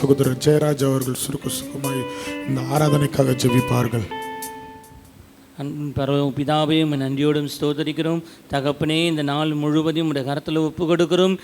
சகோதரர் ஜெயராஜ் அவர்கள் சுருக்கமாய் இந்த ஆராதனைக்காக ஜெபிப்பார்கள். பிதாவே நன்றியோடும் ஸ்தோத்தரிக்கிறோம். தகப்பனே, இந்த நாள் முழுவதும் உடைய கரத்தில் ஒப்பு கொடுக்கிறோம்.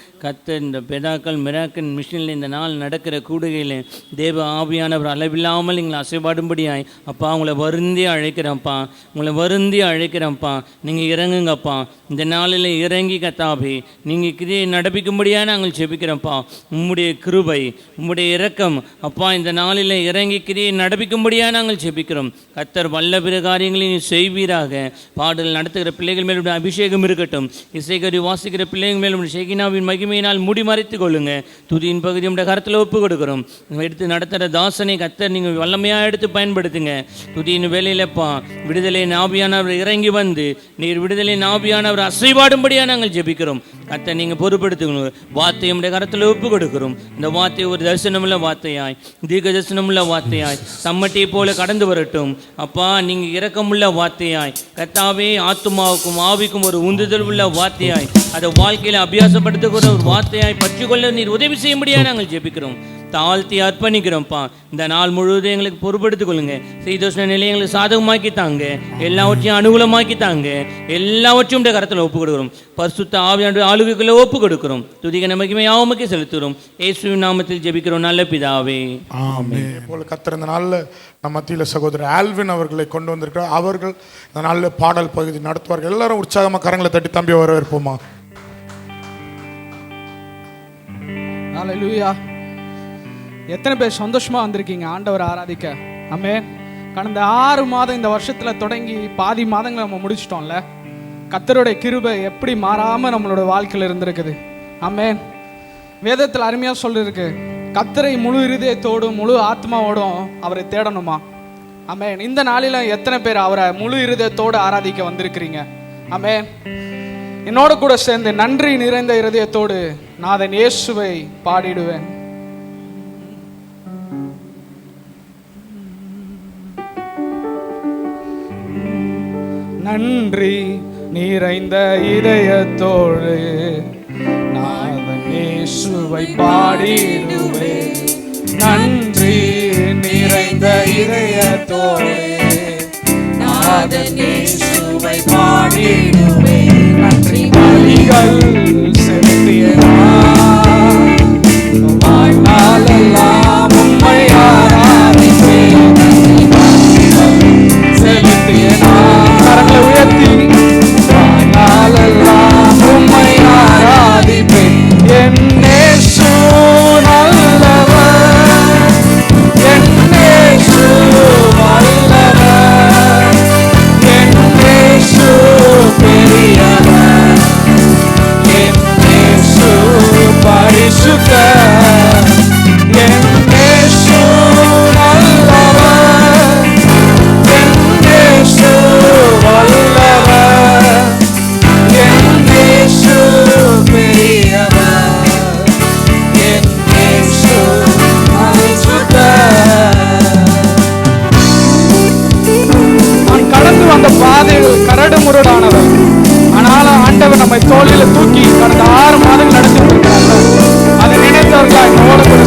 இந்த பெதாக்கள் மிராக்கன் மிஷினில் இந்த நாள் நடக்கிற கூடுகையில் தேவ ஆவியானவர் அளவில்லாமல் எங்களை அசைபாடும்படியாய் அப்பா உங்களை வருந்தி அழைக்கிறேன்ப்பா, உங்களை வருந்தி அழைக்கிறேன்ப்பா. நீங்கள் இறங்குங்கப்பா, இந்த நாளில் இறங்கி கத்தாவே நீங்கள் கிரியை நடப்பிக்கும்படியாக நாங்கள் ஜெபிக்கிறோம்ப்பா. உம்முடைய கிருபை, உம்முடைய இரக்கம் அப்பா இந்த நாளில் இறங்கி கிரியை நடப்பிக்கும்படியாக நாங்கள் ஜெபிக்கிறோம். கர்த்தர் வல்ல பிற காரியங்களையும் செய்வீராக. பாடல் நடத்துகிற பிள்ளைகள் மேலும் அபிஷேகம் இருக்கட்டும். இசைக்கறி வாசிக்கிற பிள்ளைகள் மேலும் ஷெகினாவின் மகிமையினால் மூடி மறைத்து கொள்ளுங்க. துதியின் பகுதி உடைய கரத்தில் ஒப்பு கொடுக்கிறோம். எடுத்து நடத்துகிற தாசனை கர்த்தர் நீங்கள் வல்லமையாக எடுத்து பயன்படுத்துங்க. துதியின் வேலையிலப்பா விடுதலை நாபியானவர் இறங்கி வந்து நீர் விடுதலை நாபியானவர் அசைவாடும்படியாக நாங்கள் ஜெபிக்கிறோம். கர்த்தர் நீங்கள் பொறுப்படுத்துங்க. வார்த்தையை உடைய கரத்தில் ஒப்பு கொடுக்கிறோம். இந்த வார்த்தை ஒரு தரிசனமுள்ள வார்த்தையாய், தீர்க்க தரிசனமுள்ள வார்த்தையாய் சம்மட்டியை போல கடந்து வரட்டும். அப்பா நீங்கள் இரக்கமுள்ள வார்த்தையாய் கர்த்தாவே ஆத்துமாவுக்கும் ஆவிக்கும் ஒரு உந்துதல் உள்ள வார்த்தையாய் அதை வாழ்க்கையில் அபியாசப்படுத்துகிற ஒரு வார்த்தையாய் பற்றிக்கொள்ள நீர் உதவி செய்யும்படியாக நாங்கள் ஜெபிக்கிறோம். தாழ்த்தி அர்ப்பணிக்கிறோம்ப்பா. இந்த நாள் முழுவதும் எங்களுக்கு பொறுப்படுத்திக் கொள்ளுங்க. சீதோஷ்ண நிலையை எங்களுக்கு சாதகமாக்கி தாங்க, எல்லாவற்றையும் அனுகூலமாக்கி தாங்க. எல்லாவற்றையும் கரத்தில் ஒப்பு கொடுக்கிறோம். பரிசுத்த ஆவியானவர் ஆளுகைக்குள்ளே ஒப்பு கொடுக்கிறோம். துதிக மகிமை யாவமுக்கே செலுத்துகிறோம். இயேசுவின் நாமத்தில் ஜெபிக்கிறோம் நல்ல பிதாவே, ஆமென். போல கர்த்தர் இந்த நாளில் நம்ம மத்தியில் சகோதரர் ஆல்வின் அவர்களை கொண்டு வந்திருக்கிறார். அவர்கள் இந்த நாளில் பாடல் பகுதி நடத்துவார்கள். எல்லாரும் உற்சாகமாக கரங்களை தட்டி தம்பி வரவேற்போமா. ஹல்லேலூயா. எத்தனை பேர் சந்தோஷமாக வந்திருக்கீங்க ஆண்டவரை ஆராதிக்க? ஆமென். கடந்த 6 மாதம் இந்த வருஷத்தில் தொடங்கி பாதி மாதங்களை நம்ம முடிச்சிட்டோம்ல. கர்த்தருடைய கிருபை எப்படி மாறாமல் நம்மளோட வாழ்க்கையில் இருந்திருக்குது. ஆமென். வேதத்தில் அருமையாக சொல்லியிருக்கு, கர்த்தரை முழு இருதயத்தோடும் முழு ஆத்மாவோடும் அவரை தேடணுமா. ஆமென். இந்த நாளில் எத்தனை பேர் அவரை முழு இருதயத்தோடு ஆராதிக்க வந்திருக்கிறீங்க? ஆமென். என்னோட கூட சேர்ந்து நன்றி நிறைந்த இருதயத்தோடு நாதன் இயேசுவை பாடிடுவேன். நன்றி நிறைந்த இதயத்தோடு நாதன் இயேசுவை பாடிடுவேன். நன்றி நிறைந்த இதயத்தோடு நாதன் இயேசுவை பாடிடுவேன். நன்றி பலிகள் செலுத்திய வாழ்நாளெல்லாம் உம்மை ஆராதிப்பேன். நன்றி பலிகள் செலுத்திய கரங்களை உயர்த்தி வாழ்நாளெல்லாம் உம்மை ஆராதிப்பேன். என் இயேசு நல்லவர், என் இயேசு வல்லவர், என் இயேசு பெரியவர், என் இயேசு பரிசுத்தர், என் இயேசு நல்லவர், என் இயேசு வல்லவர், என் இயேசு பெரியவர், என் இயேசு பரிசுத்தர். நான் கடந்து வந்த பாதையில் கரடு முரடானவர், ஆனாலும் ஆண்டவர் நம்மை தோளில் தூக்கி கடந்த 6 மாதங்கள் நடத்திட்டு இருக்கிறார்கள். அதை நினைத்தவர்களா என்னோட கூட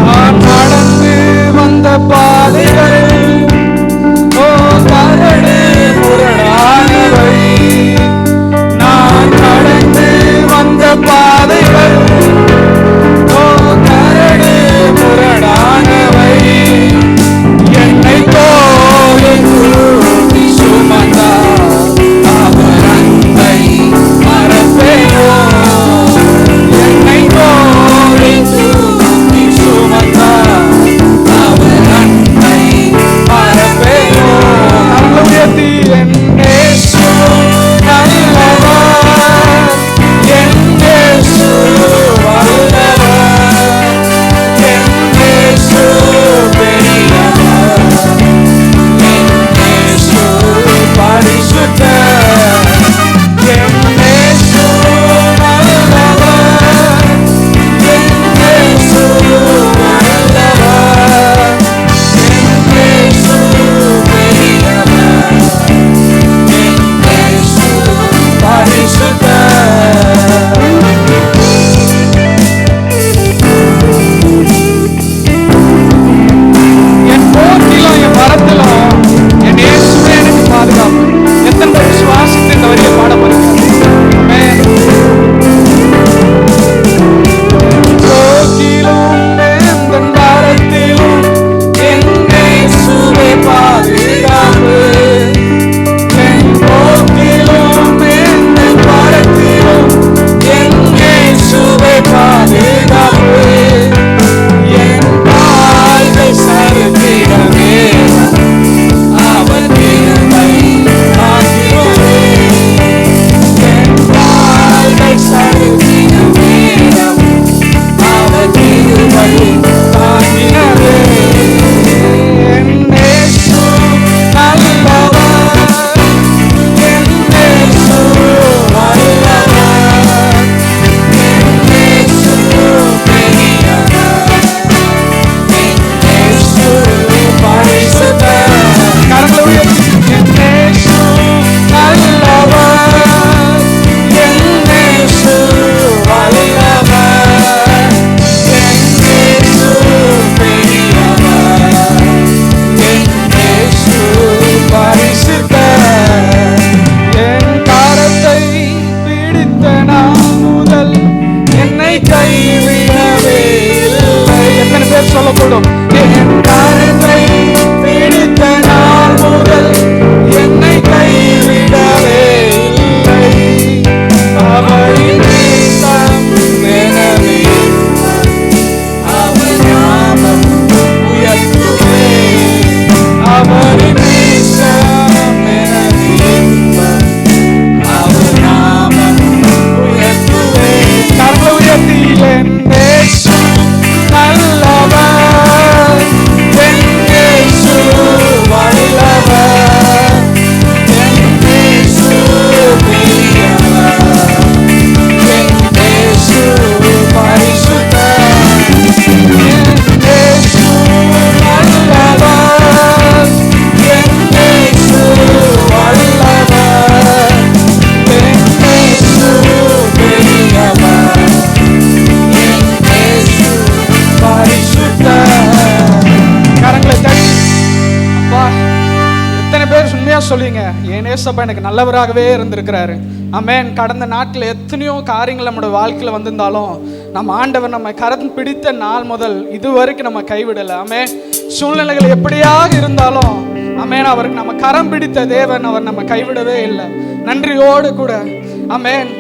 நான் நடந்து வந்த பாதைகள் ஓ கரடு முரடானவை, நான் நடந்து வந்த பாதைகள் ஓ கரடு முரடானவை, என்னை தோளில் தூக்கி சுமந்த சொல்லக்கூடும். என் கரத்தை பிடித்த நாள் முதல் என்னை கைவிடவே இல்லை. அவரின் நேசம் எனவே அவர் நாமம் உயர்த்துவேன். அவரின் நேசம் எனவே அவர் நாமம் உயர்த்துவேன். கரங்களை உயர்த்தி என் இயேசு நல்லவர், என் இயேசு வல்லவர், என் இயேசு பெரியவர், என் இயேசு பரிசுத்தர், என் இயேசு நல்லவர், என் இயேசு வல்லவர், என் இயேசு பெரியவர், என் இயேசு பரிசுத்தர். கரங்களை தட்டி அப்பா, எத்தனை பேர் உண்மையா சொல்லுவீங்க என் ஏசப்பா எனக்கு நல்லவராகவே இருந்திருக்கிறாரு. ஆமென். கடந்த நாட்கள் எத்தனையோ காரியங்கள் நம்மளோட வாழ்க்கையில் வந்திருந்தாலும் நம்ம ஆண்டவர் நம்ம கரம் பிடித்த நாள் முதல் இதுவரைக்கும் நம்ம கைவிடலை. ஆமென். சூழ்நிலைகள் எப்படியாக இருந்தாலும் ஆமென், அவருக்கு நம்ம கரம் பிடித்த தேவன் அவர் நம்ம கைவிடவே இல்லை. நன்றியோடு கூட ஆமென்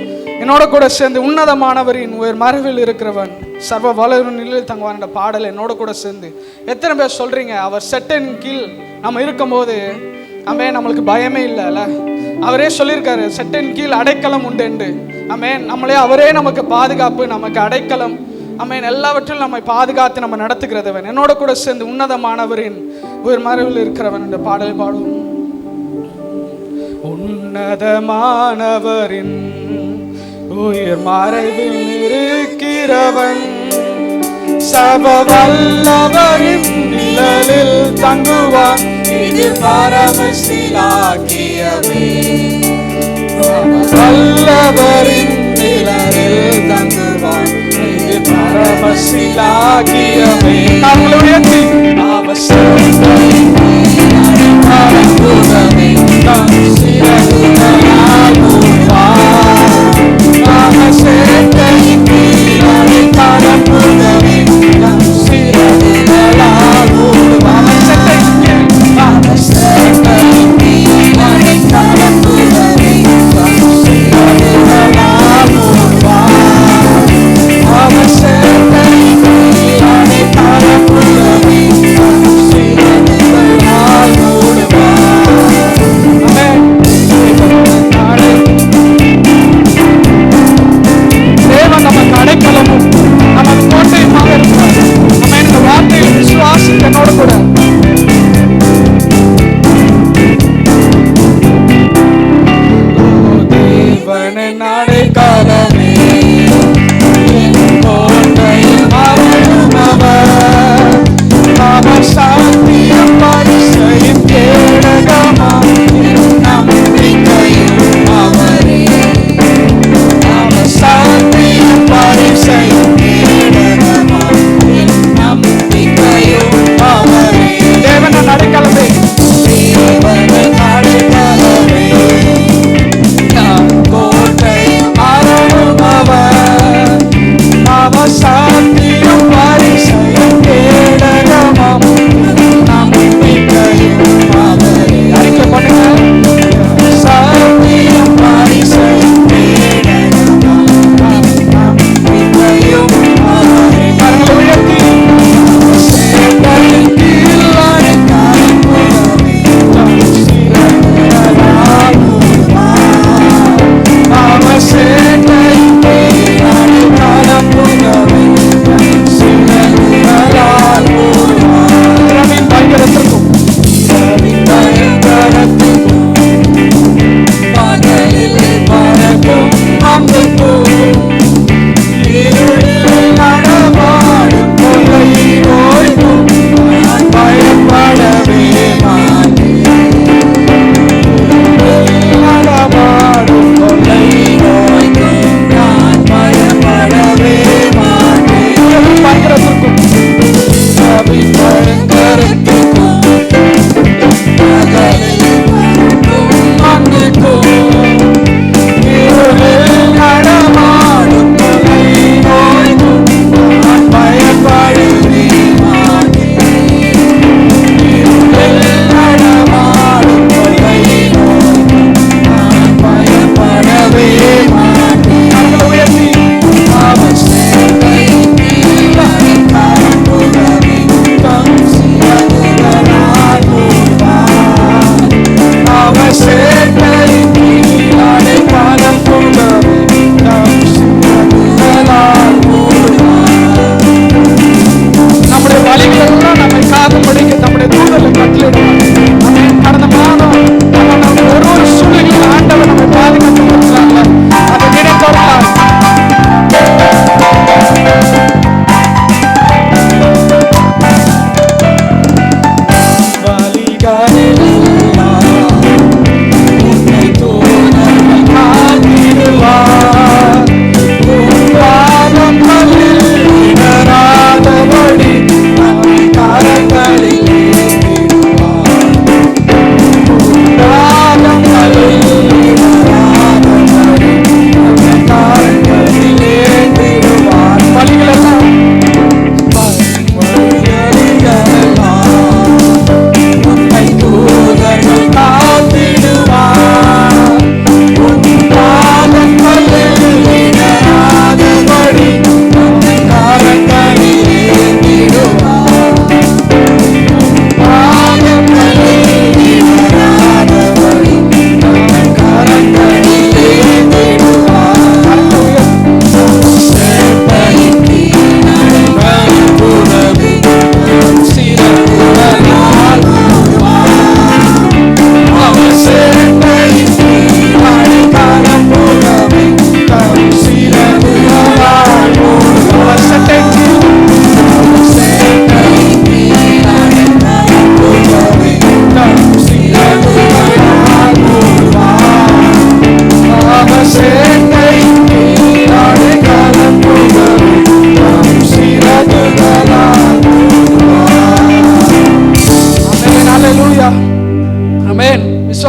என்னோட கூட சேர்ந்து உன்னதமானவரின் உயர் மறைவில் இருக்கிறவன் சர்வ வளரும் நிலையில் தங்குவான் என்ற பாடல் என்னோட கூட சேர்ந்து எத்தனை பேர் சொல்றீங்க அவர் செட்டின் கீழ் நம்ம இருக்கும்போது ஆமென் நம்மளுக்கு பயமே இல்லைல்ல. அவரே சொல்லியிருக்காரு செட்டின் கீழ் அடைக்கலம் உண்டு என்று. ஆமென். நம்மளே அவரே நமக்கு பாதுகாப்பு, நமக்கு அடைக்கலம். ஆமென். எல்லாவற்றிலும் நம்மை பாதுகாத்து நம்ம நடத்துகிறவன் என்னோட கூட சேர்ந்து உன்னதமானவரின் உயர் மறைவில் இருக்கிறவன் என்ற பாடலை பாடுவோம். உன்னதமானவரின் உயிர் மறைவில் இருக்கிறவன் சர்வ வல்லவரின் நிழலில் தங்குவான். இது பரமசிலாக்கியமே. வல்லவரின் நிழலில் தங்குவான். இது பரமசிலாக்கியமே. நாங்கள் உயர்த்தி அவசரத்தை பரப்புதமே தம் சிறகுகளால் மூடுவார். அவசரத்தை நீரை பரப்புதமே தம் சிறகுகளால் மூடுவார். அவசரத்தை நீரை பரப்புதமே தம் சிறகுகளால்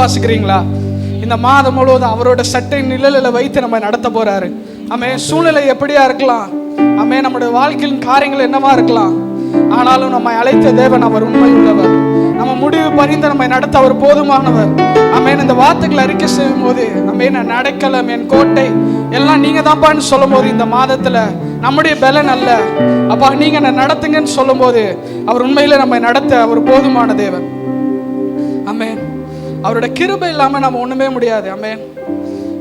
விசுவாசிக்கிறீங்களா? இந்த மாதம் முழுவதும் அவரோட சட்டை நிழலில் வைத்து நம்ம நடத்த போறாரு. ஆமென். சூழ்நிலை எப்படியா இருக்கலாம், ஆமென், நம்முடைய வாழ்க்கையின் காரியங்கள் என்னவா இருக்கலாம், ஆனாலும் நம்மை அழைத்த தேவன் அவர் உண்மை உள்ளவர். நம்ம முடிவு பரிந்து நம்மை நடத்த அவர் போதுமானவர். ஆமென். இந்த வார்த்தைகளை அறிக்கை செய்யும் போது ஆமென், நடக்கலாம் என் கோட்டை எல்லாம் நீங்க தான்ப்பான்னு சொல்லும் போது, இந்த மாதத்துல நம்முடைய பலன் அல்ல அப்பா, நீங்க என்ன நடத்துங்கன்னு சொல்லும் போது அவர் உண்மையில நம்மை நடத்த அவர் போதுமான தேவன். ஆமென். அவரோட கிருபை இல்லாம நம்ம ஒண்ணுமே முடியாது. ஆமென்.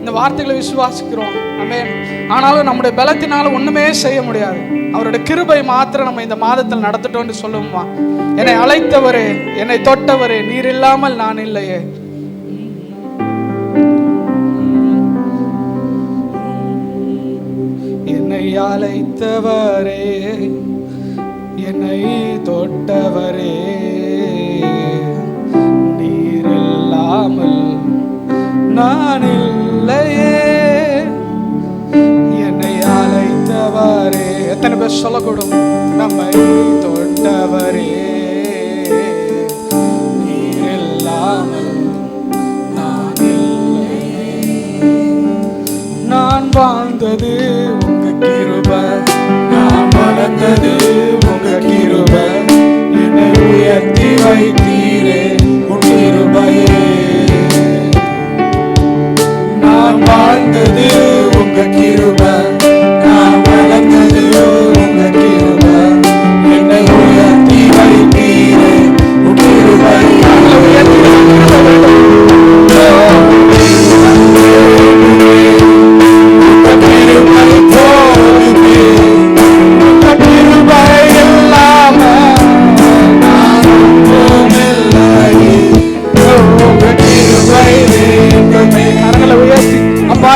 இந்த வார்த்தைகளை விசுவாசிக்கிறோம். ஆமென். ஆனாலும் நம்முடைய பலத்தினால ஒண்ணுமே செய்ய முடியாது. அவரோட கிருபை மாத்திரம் நம்ம இந்த மாதத்தில் நடத்தட்டோம்னு சொல்லுமா. என்னை அழைத்தவரே, என்னை தொட்டவரே, நீர் இல்லாமல் நான் இல்லையே. என்னை அழைத்தவரே, என்னை தொட்டவரே, நீர் இல்லாமல் நான் இல்லையே. என்னை அழைத்தவரே, எத்தனை பேர் சொல்லக்கூடும், நம்மை தொட்டவரே, நீர் இல்லாமல் நான் இல்லையே. நான் வாழ்ந்தது உங்க கிருபை, நான் வளர்ந்தது உங்க கிருபை, என்னை உயர்த்தி வைத்தீரே உன் கிருபையே. நான் வாழ்ந்தது உங்க கிருபை, நான் வளர்ந்தது உங்க கிருபை, என்னை உயர்த்தி வைத்தீரே உன் கிருபை.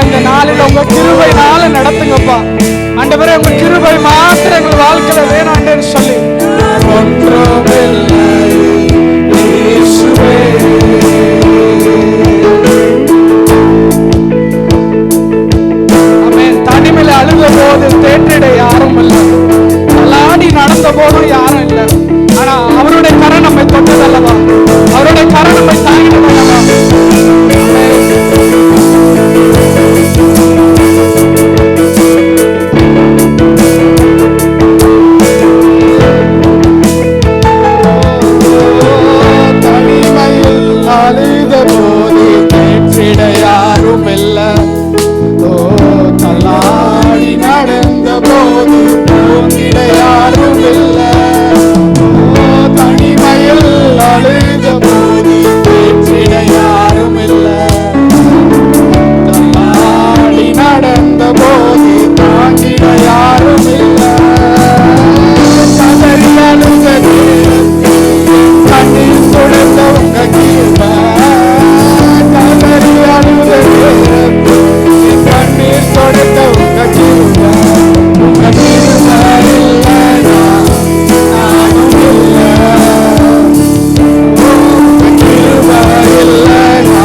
இந்த நாளில் உங்க கிருபையினால நடத்துங்கப்பா. ஆண்டவரே, உங்க கிருபை மாத்திரம் எங்கள் வாழ்க்கையில வேணாண்டேன்னு சொல்லி தனிமையில அழுத போது தேற்றிட யாரும் இல்லை, நல்லாடி நடந்த போதும் யாரும் இல்லை. ஆனா அவருடைய கரம் நம்மை தொட்டதல்லவா, அவருடைய கரம் நம்மை தாங்கினதல்லவா. அழுத போது தேற்றிட யாரும் இல்லை, தள்ளாடி நடந்த போது போந்திட யாரும் இல்லை. தனிமையில் அழுத போது தேற்றிட யாரும் இல்லை, தள்ளாடி நடந்த போது தாங்கிட யாரும் இல்லை. கதறி அழுதது கண்ணீர் தொடர்ந்த உங்க கிருபை, கதறி அழுதது கண்ணீர் தொடர்ந்த உங்க கிருபை, உங்க கிருபை இல்லைனா நானும் இல்லை, உங்க கிருபை இல்லைனா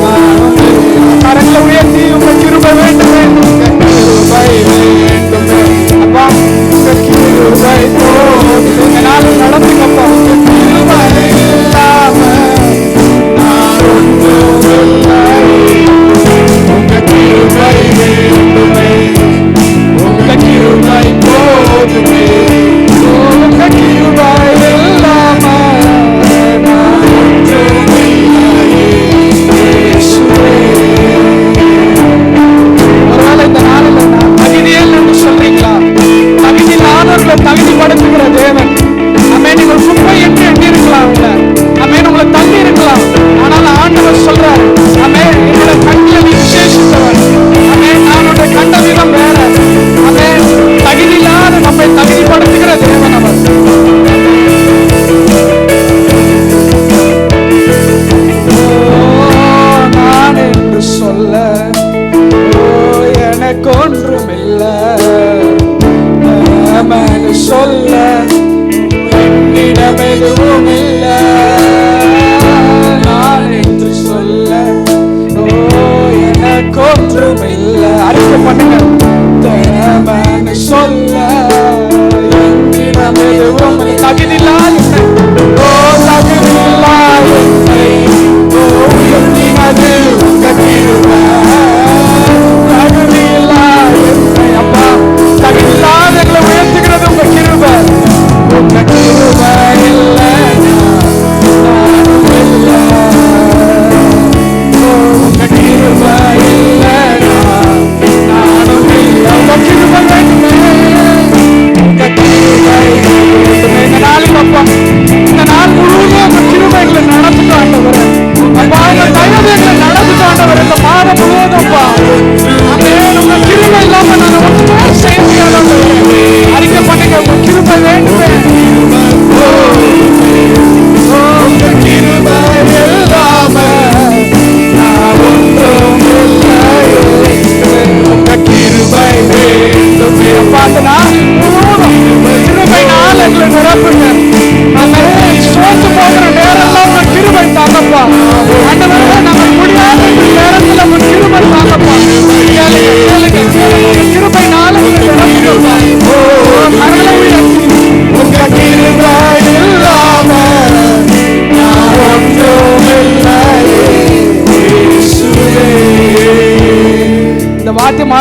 நானும் இல்லை. கரங்களை உயர்த்தி உங்க கிருபை வேண்டுமே, உங்க கிருபை வேண்டுமே அப்பா, உங்க கிருபை போதும் நாளும் நடந்துங்கப்பா. உங்க கிருபை இல்லாம நான் ஒன்றும் இல்லை, உங்க கிருபை வேண்டுமே, உங்க கிருபை போதுமே, உங்க கிருபை இல்லாம நான் ஒன்றும் இல்லை இயேசுவே. ஒருவேளை இந்த நாளில் நான் தகுதியில் என்று சொல்றீங்களா? தகுதி இல்லாதவர்களை தகுதிப்படுத்துகிற தேவன். ஆமென். நீங்கள் குப்பை என்று எண்ணி இருக்கலாம், ஆமென், உங்களை தள்ளி இருக்கலாம். ஆனால் ஆண்டவர் சொல்றார், ஆமென், என்னோட கண்ணில் நீ விசேஷித்தவர், ஆமென், நான் உன்னை கண்ட விதம் வேற. ஆமென். தகுதி இல்லாத நம்மை தகுதிப்படுத்துகிற தேவன் அவர். நான் என்று சொல்ல எனக்கு ஒன்றும் இல்லை, சொல்ல என்னிடம் எதுவும் இல்லை. நான் என்று சொல்ல எனக்கு ஒன்றும் இல்லை. அறிக்கை பண்ணுங்க. தேவன் சொல்ல என்னிடம் எதுவும் இல்லை. தகுதியில்லா என்னை, ஓ தகுதியில்லா என்னை, ஓ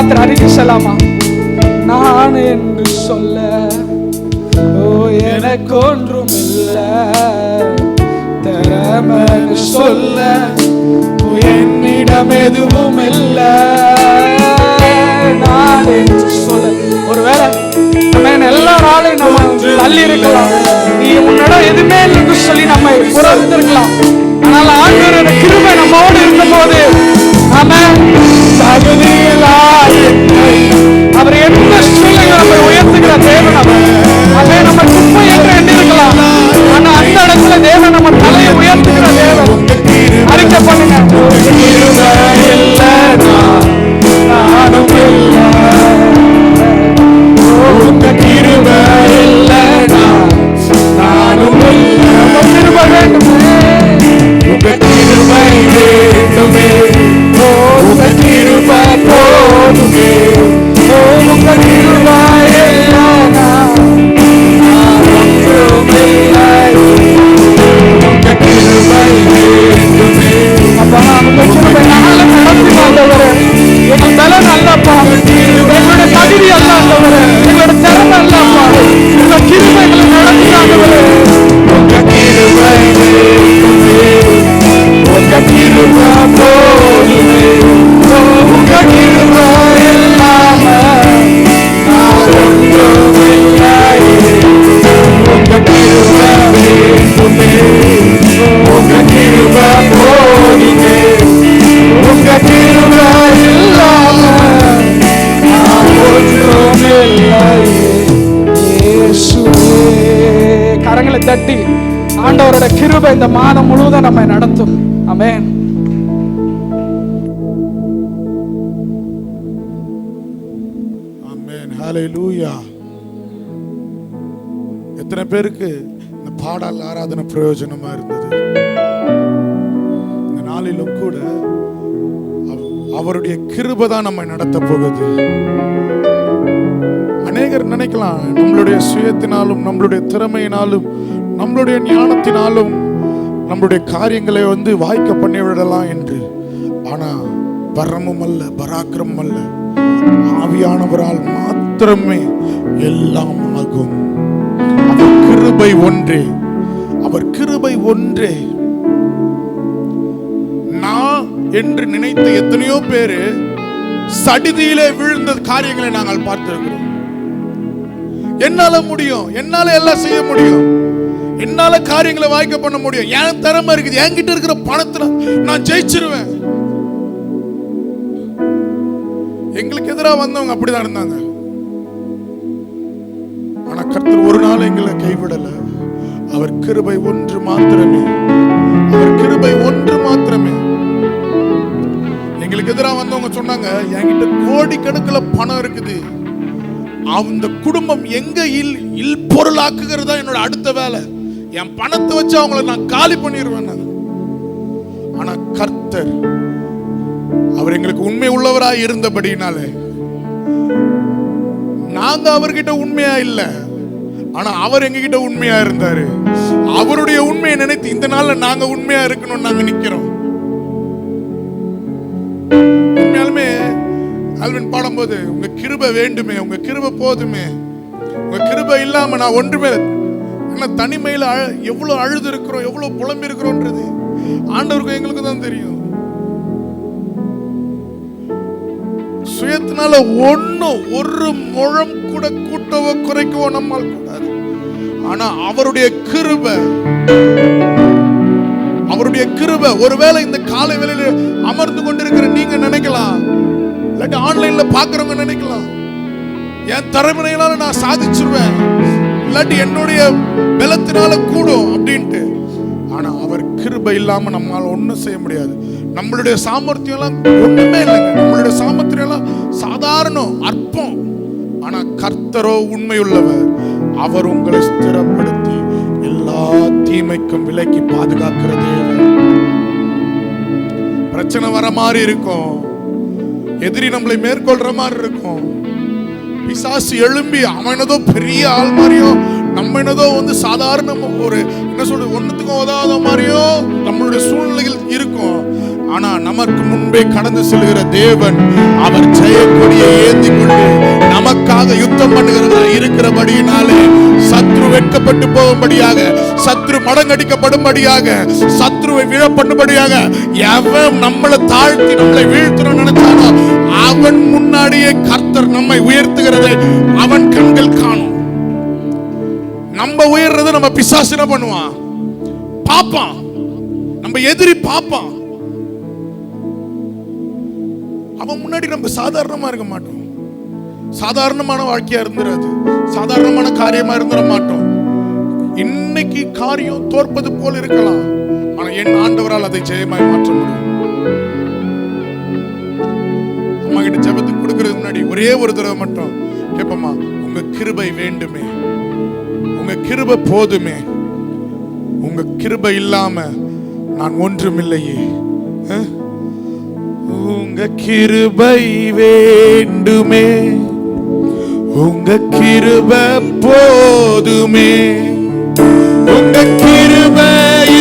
மாத்திரம் அறிக்கை செல்லாமா? நான் என்று சொல்ல ஓ எனக்கு ஒன்றும் இல்லை, திறமைன்னு சொல்ல என்னிடம் எதுவும் இல்லை. நான் என்று சொல்ல, ஒருவேளை நம்ம எல்லா நாளையும் நம்ம தள்ளி இருக்கலாம், நீ உன்னிடம் எதுவுமே இல்லைன்னு சொல்லி நம்ம புறந்திருக்கலாம். ஆனால் ஆண்டவருடைய கிருபை நம்மோடு இருக்கும் போது அவர் எந்த சூழ்நிலையும் நம்ம உயர்த்துகிற தேவன் அவர். அதே நம்ம குப்பை என்று எண்ணிருக்கலாம், ஆனா அந்த இடத்துல தேவன் நம்ம தலையை உயர்த்துகிற தேவன். அறிக்கை பண்ணுங்க. கரங்களை தட்டி ஆண்டவரோட கிருபை இந்த மாதம் முழுவதும் நம்மை நடத்தும். ஆமென். ஆமென். ஹல்லேலூயா. எத்தனை பேருக்கு இந்த பாடல் ஆராதனை பிரயோஜனமா இருந்தது? இந்த நாளிலும் கூட அவருடைய கிருபை தான் நம்மை நடத்த போகுது. அநேகர் நினைக்கலாம் நம்மளுடைய சுயத்தினாலும் நம்மளுடைய திறமையினாலும் நம்மளுடைய ஞானத்தினாலும் நம்மளுடைய காரியங்களை வாய்க்க பண்ணி விடலாம் என்று. ஆனா பரமும் அல்ல, பராக்கிரமும் அல்ல, ஆவியானவரால் மாத்திரமே எல்லாம் ஆகும். அவர் கிருபை ஒன்றே, அவர் கிருபை ஒன்றே. நான் என்று நினைத்த எத்தனையோ பேரு சடிதியிலே விழுந்த காரியங்களை நாங்கள் பார்த்திருக்கிறோம். என்னால முடியும், என்னால எல்லாம் செய்ய முடியும், என்னால காரியங்களை வாய்க்க பண்ண முடியும், என் திறமை இருக்குது, என்கிட்ட இருக்கிற பணத்துல நான் ஜெயிச்சிருவேன். எங்களுக்கு எதிராக வந்தவங்க அப்படிதான் இருந்தாங்க. ஆனா கர்த்தர் ஒரு நாள் எங்களை கைவிடல. அவர் கிருபை ஒன்று மாத்திரமே, அவர் கிருபை ஒன்று மாத்திரமே. எங்களுக்கு எதிராக வந்தவங்க சொன்னாங்க, என்கிட்ட கோடிக்கணக்கில் பணம் இருக்குது, அந்த குடும்பம் எங்க இல் பொருளாக்குகிறதா என்னோட அடுத்த வேலை, என் பணத்தை வச்சு அவங்களை நான் காலி பண்ணிடுவேன். ஆனா கர்த்தர் அவர் எங்களுக்கு உண்மை உள்ளவராய் இருந்தபடினாலே நாங்க அவர்கிட்ட உண்மையா இல்ல, ஆனா அவர் எங்க கிட்ட உண்மையா இருந்தாரு. அவருடைய உண்மையை நினைத்து இந்த நாள்ல நாங்க உண்மையா இருக்கணும் நாங்க நிக்கிறோம். உண்மையாலுமே ஆல்வின் பாடும்போது உங்க கிருபை வேண்டுமே, உங்க கிருபை போதுமே, உங்க கிருபை இல்லாம நான் ஒன்றுமே. என்ன தனிமையில எவ்வளவு அழுது இருக்கிறோம், எவ்வளவு புலம்பி இருக்கிறோம்ன்றது ஆண்டவருக்கும் எங்களுக்கு தான் தெரியும். சுயத்தினால ஒரு முழம் கூட கூட்டவோ குறைக்கவோ நம்மால் கூடாது. ஆனா அவருடைய கிருபை, அவருடைய கிருபை. ஒருவேளை இந்த காலை வேளையில அமர்ந்து கொண்டிருக்கிற நீங்க நினைக்கலாம், இல்லாட்டி ஆன்லைன்ல பாக்குறவங்க நினைக்கலாம், என் திறமையினால நான் சாதிச்சிருவேன், இல்லாட்டி என்னுடைய பலத்தினால கூடும் அப்படின்ட்டு. ஆனா அவர் கிருபை இல்லாம நம்மால ஒண்ணும் செய்ய முடியாது. நம்மளுடைய சாமர்த்தியம் எல்லாம் ஒண்ணுமே இல்லைங்க. நம்மளுடைய சாமர்த்தியம் எல்லாம் சாதாரணம், அற்பம். ஆனா கர்த்தரோ உண்மையுள்ளவர். அவர் உங்களை ஸ்திரப்படுத்தி எல்லா தீமைக்கும் விலக்கி பாதுகாக்கிற தேவன். பிரச்சனை வர மாதிரி இருக்கும், எதிரி நம்மளை மேற்கொள்ற மாதிரி இருக்கும், பிசாசு எழும்பி அவனதோ பெரிய ஆள் மாதிரியும் நம்ம என்னதோ சாதாரண ஒரு என்ன சொல்றது ஒன்னுத்துக்கும் உதவாத மாதிரியோ நம்மளுடைய சூழ்நிலைகள் இருக்கும். ஆனா நமக்கு முன்பே கடந்து செல்கிற தேவன் அவர் ஜெயக்கொடியை ஏந்தி கொண்டு நமக்காக யுத்தம் பண்ணுகிறவராய் இருக்கிறபடியினாலே சத்ரு வெட்கப்பட்டு போகும்படியாக, சத்ரு மடங்கடிக்கப்படும்படியாக, சத்ருவை விழப்பண்ணும்படியாக எவன் நம்மளை தாழ்த்தி நம்மளை வீழ்த்தணும்னு நினைச்சானோ அவன் முன்னாடியே கர்த்தர் நம்மை உயர்த்துகிறதை அவன் கண்கள் காணும். நம்ம உயர்றதை நம்ம பிசாசு பண்ணுவான், பாப்பான், நம்ம எதிரி பாப்பான். அவன் முன்னாடி நம்ம சாதாரணமா இருக்க மாட்டோம். சாதாரணமான வாழ்க்கையா இருந்துராது, சாதாரணமான காரியமா இருந்துட மாட்டோம். இன்னைக்கு காரியம் தோற்பது போல் இருக்கலாம், ஆனா என் ஆண்டவரால் அதை ஜெயமாய் மாற்ற முடியும். அம்மா கிட்ட ஜெபத்துக்கு கொடுக்கறதுக்கு முன்னாடி ஒரே ஒரு தடவை மட்டும் கேட்போமா, உங்க கிருபை வேண்டுமே, உங்க கிருபை போதுமே, உங்க கிருபை இல்லாம நான் ஒன்றுமில்லையே. உங்க கிருபை வேண்டுமே, உங்க கிருபை போதுமே, உங்க கிருபை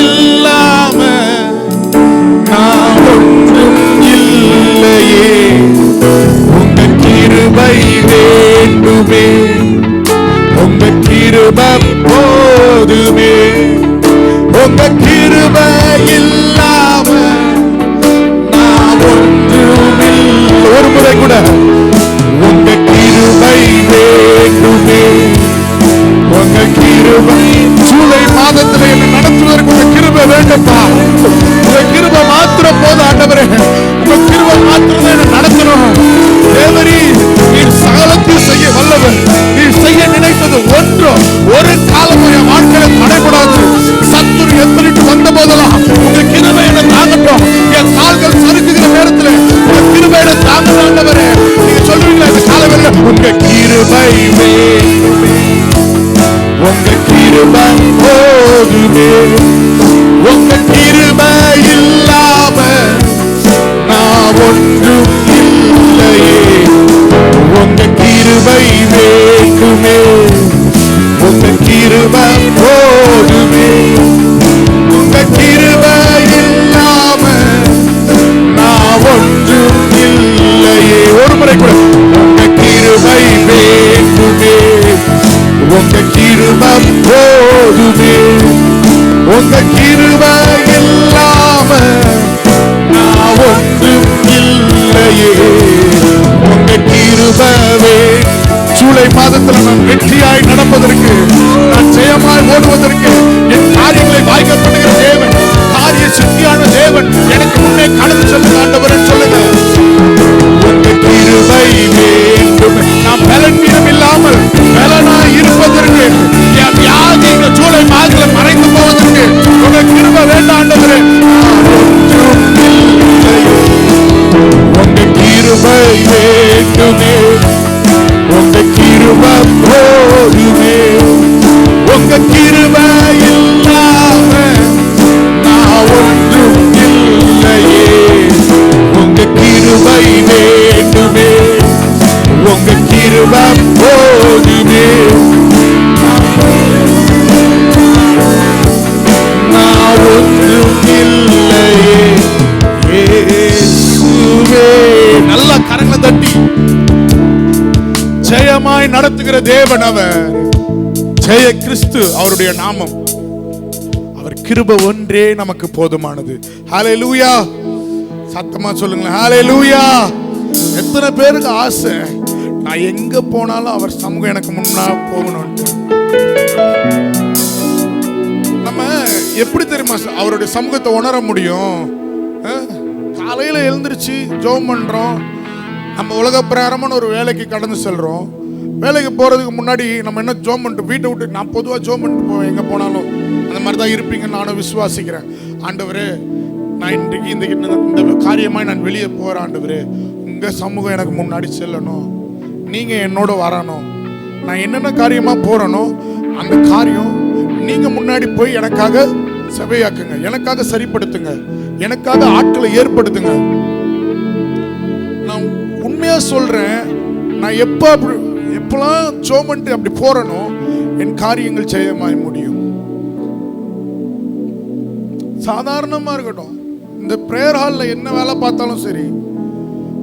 இல்லாம நான் ஒன்றும் இல்லையே. உங்க கிருபை வேண்டுமே, உங்க கிருபை போதுமே, உங்க கிருபை இல்லாம நான் ஒன்றுமில்லை. ஒரு முறை கூட உங்க கிருபை வேண்டுமே, உங்க கிருபை. ஜூலை மாதத்துல என்ன நடத்துவதற்கு உங்க கிருபை வேண்டும்பா. உங்க கிருபை மாத்திரம் போதும் ஆண்டவரே, உங்க கிருபை மாத்திரம் தான் என்ன நடத்தணும். தேவரீ, நீர் சகலத்தையும் செய்ய வல்லவர். நீர் செய்ய நினைத்தது ஒன்றும் ஒரு காலமும் என் வாழ்க்கையில தடைபடாது. சத்துரு எத்தனைட்டு வந்த போதெல்லாம் உங்க கிருபை என்ன தாங்கட்டும். என் கால்கள் சறுக்குகிற நேரத்தில் உங்க கிருபை என்ன தாங்கட்டும் ஆண்டவரே. நீங்க சொல்றீங்களா இந்த காலவெல்ல உங்க கிருபை வேண்டுமே, உங்க கிருபை போதுமே, உங்க கிருபை இல்லாம நான் ஒன்றும் இல்லையே. உங்க கிருபை வேண்டுமே, உங்க கிருபை போதுமே, உங்க கிருபை இல்லாம நான் ஒன்றும் இல்லையே. ஒரு முறை கூட உங்க கிருபை வேண்டுமே, உங்க கிருபை போதுமே, உங்க கிருபை இல்லாம நான் ஒன்றும் இல்லையே. உங்க கிருபை. ஜூலை மாதத்தில் நான் வெற்றியாய் நடப்பதற்கு, நான் ஜெயமாய் ஓடுவதற்கு, என் காரியங்களை வாய்க்க பண்ணுகிற தேவன், காரிய சித்தியான தேவன் எனக்கு முன்னே கடந்து செல்லுங்க ஆண்டவரே. சொல்லுங்க, உங்க கிருபை வேண்டும். நான் பலன் இல்லாமல் பலனாய் இருப்பதற்கு, என் வியாதி இந்த ஜூலை மாதத்தில் மறைந்து போவதற்கு உங்க கிருபை வேண்டாம் ஆண்டவரே. உங்க கிருபை வேண்டுமே, உங்க கிருபை போதுமே, உங்க கிருபை இல்லாம நான் ஒன்றும் இல்லையே. உங்க கிருபை வேண்டுமே, உங்க கிருபை போதுமே, நான் ஒன்றும் இல்லையே. இயேசுவே. நல்ல கரங்களை தட்டி ஜெயமாய் நடத்துகிற தேவன் அவர். ஜெய கிறிஸ்து அவருடைய நாமம். அவர் கிருபை ஒன்றே நமக்கு போதுமானது. ஹல்லேலூயா. சத்தமா சொல்லுங்களேன், ஹல்லேலூயா. எத்தனை பேருக்கு ஆசை நான் எங்க போனாலும் அவர் சமூகம் எனக்கு முன்னா போகணும். நம்ம எப்படி தெரியுமா அவருடைய சமூகத்தை உணர முடியும்? காலையில எழுந்திருச்சு ஜெபம் பண்றோம், நம்ம உலக பிரகாரமான ஒரு வேலைக்கு கடந்து செல்றோம். வேலைக்கு போறதுக்கு முன்னாடி நம்ம என்ன ஜெபம் பண்ணிட்டு வீட்டை விட்டு, நான் பொதுவாக ஜெபம் பண்ணிட்டு போவேன் எங்க போனாலும். அந்த மாதிரி தான் இருப்பீங்கன்னு நானும் விசுவாசிக்கிறேன். ஆண்டவரே, நான் இன்றைக்கு இந்த காரியமாய் நான் வெளியே போறேன் ஆண்டவரே, உங்க சமூகம் எனக்கு முன்னாடி செல்லணும், நீங்க என்னோட வரணும். நான் என்னென்ன காரியமா போறேனோ அந்த காரியம் நீங்க முன்னாடி போய் எனக்காக சபையாக்குங்க, எனக்காக சரிப்படுத்துங்க, எனக்காக ஆட்களை ஏற்படுத்துங்க. நான் உண்மையா சொல்றேன், நான் எப்பெல்லாம் ஜோமன்ட்டு அப்படி போறேனோ என் காரியங்கள் ஜெயமாய் முடியும். சாதாரணமா இருக்கட்டும், இந்த பிரேயர் ஹால்ல என்ன வேலை பார்த்தாலும் சரி,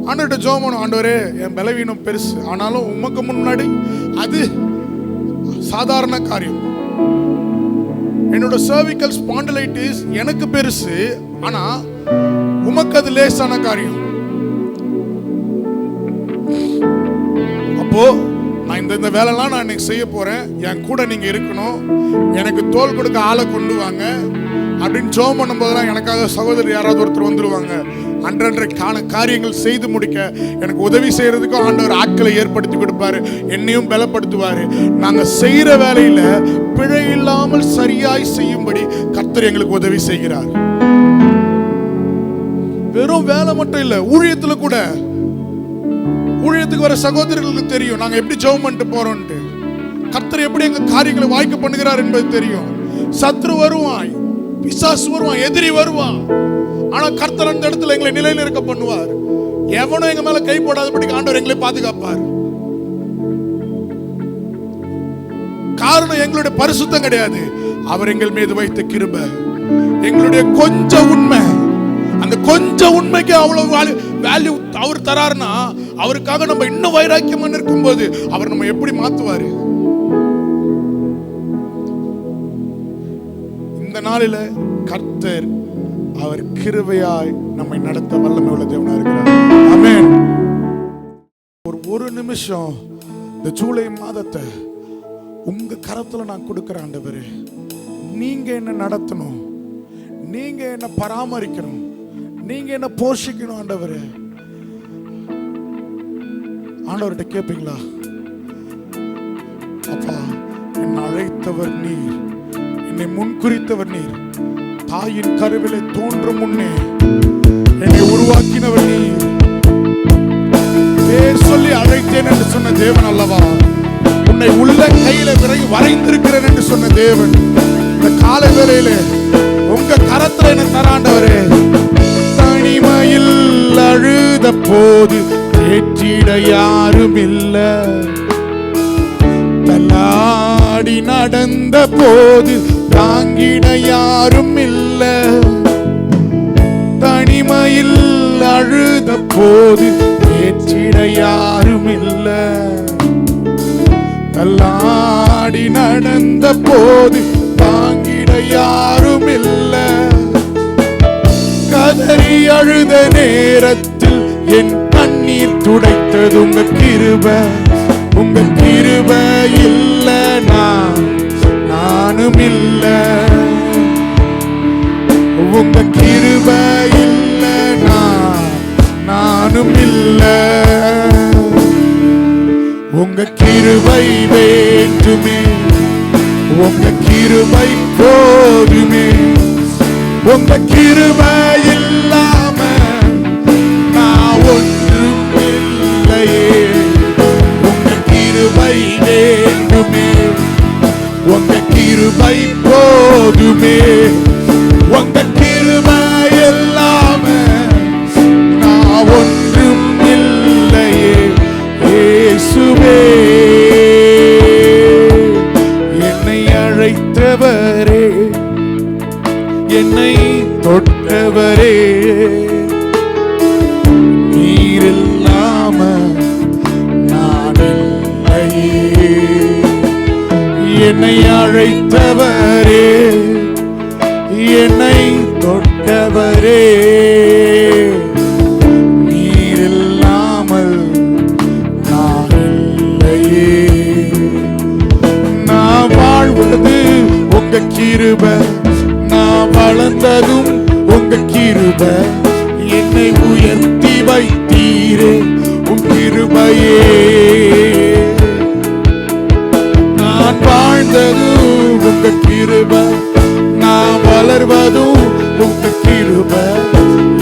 ஆண்டவர்கிட்ட ஜெபம் பண்ணும். ஆண்டவரே, என் பலவீனம் பெருசு, ஆனாலும் உமக்கு முன்னாடி அது சாதாரண காரியம். என்னோட cervical spondylitis எனக்கு பெருசு, ஆனா உமக்கு அது லேசான காரியம். அப்போ நான் இந்த வேலைலாம் நான் இன்னைக்கு செய்ய போறேன், என் கூட நீங்க இருக்கணும், எனக்கு தோள் கொடுக்க ஆளை கொண்டு வாங்க அப்படின்னு ஜெபம் பண்ணும்போதெல்லாம் எனக்காக சகோதரர் யாராவது ஒருத்தர் வந்துருவாங்க. அன்றன்றைக்கான காரியங்கள் செய்து முடிக்க எனக்கு உதவி செய்யறதுக்கும் ஆண்டவர் ஆட்களை ஏற்படுத்தி கொடுப்பாரு, என்னையும் பலப்படுத்துவாரு. நாங்க செய்யற வேலையில பிழை இல்லாமல் சரியாய் செய்யும்படி கர்த்தர் எங்களுக்கு உதவி செய்கிறார். வெறும் வேலை மட்டும் இல்ல, ஊழியத்துல கூட, ஊழியத்துக்கு வர சகோதரர்களுக்கு தெரியும் நாங்க எப்படி ஜெபம் பண்ணிட்டு போறோம்ட்டு. கர்த்தர் எப்படி எங்க காரியங்களை வாய்க்க பண்ணுகிறார் என்பது தெரியும். சத்ரு வருவான், பிசாசு வருவான், எதிரி வருவான், ஆனா கர்த்தர் அந்த இடத்துல எங்களை நிலைநிறுத்த பண்ணுவார். எவனும் எங்க மேல கை போடாதபடி ஆண்டவர் எங்களை பாதுகாப்பார். காரணம் எங்களுடைய பரிசுத்தம் கிடையாது, அவர் எங்கள் மீது வைத்த கிருபை. எங்களுடைய கொஞ்சம் உண்மை, அந்த கொஞ்சம் உண்மைக்கு அவ்வளவு வேல்யூ அவர் தராருன்னா, அவருக்காக நம்ம இன்னும் வைராக்கியமா இருக்கும்போது அவர் நம்ம எப்படி மாத்துவாரு. இந்த நாளில கர்த்தர் அவர் கிருபையாய் நம்மை நடத்த வல்லமை உள்ள தேவனா இருக்கிறார். ஆமென். ஒரு நிமிஷம் இந்த ஜூலை மாதத்தை உங்க கரத்துல நான் கொடுக்கிறேன். ஆண்டவரே, நீங்க என்ன நடத்தணும், நீங்க என்ன பராமரிக்கணும், நீங்க என்ன போஷிக்கணும். ஆண்டவரே, ஆண்டவர்கிட்ட கேட்பீங்களா? அப்பா, என்னை அழைத்தவர் நீர், என்னை முன்குறித்தவர் நீர், தாயின் கருவிலே தோன்றும் முன்னே என்னை உருவாக்கினவர் நீர், பேர் சொல்லி அழைத்தேன் என்று சொன்ன தேவன் அல்லவா? உன்னை உள்ள கையில வரைந்திருக்கிறேன் என்று சொன்ன தேவன் இந்த காலை வேளையில உங்க கரத்துல என்ன தராண்டவரே. தனிமையில் அழுத போது ஏற்றிட யாரும் இல்ல, தள்ளாடி நடந்த போது தாங்கிட யாரும் இல்ல, தனிமையில் அழுத போது ஏற்றிட யாரும் இல்ல, தள்ளாடி நடந்த போது தாங்கிட யாரும் இல்ல, கதறி அழுத நேரத்தில் என் கண்ணீர் துடைத்தது உங்க கிருபை. உங்க கிருபை இல்ல நானும் இல்ல, உங்க கிருபை இல்ல நானும் இல்ல, உங்க கிருபை வேண்டுமே, உங்க கிருபை போதுமே, உங்க கிருபை இல்லாம நான் ஒன்றும் இல்லையே, உங்க கிருபை வேண்டுமே, உங்க கிருபை போதுமே, உங்க கிருபை இல்லாம நான் ஒன்றும் இல்லையே. இயேசுவே, என்னை அழைத்தவரே, என்னை தொட்டவரே, நீர் இல்லாம நான் இல்லையே. என்னை அழைத்தவரே, என்னை தொட்டவரே, நீர் இல்லாமல் நான் இல்லையே. நான் வாழ்வது உங்க கிருபை, நான் வளர்ந்ததும் உங்க கிருபை, என்னை உயர்த்தி வைத்தீரே உன் கிருபையே. நான் வாழ்ந்ததும் உங்க கிருபை, நான் வளர்வதும் உங்க கிருபை,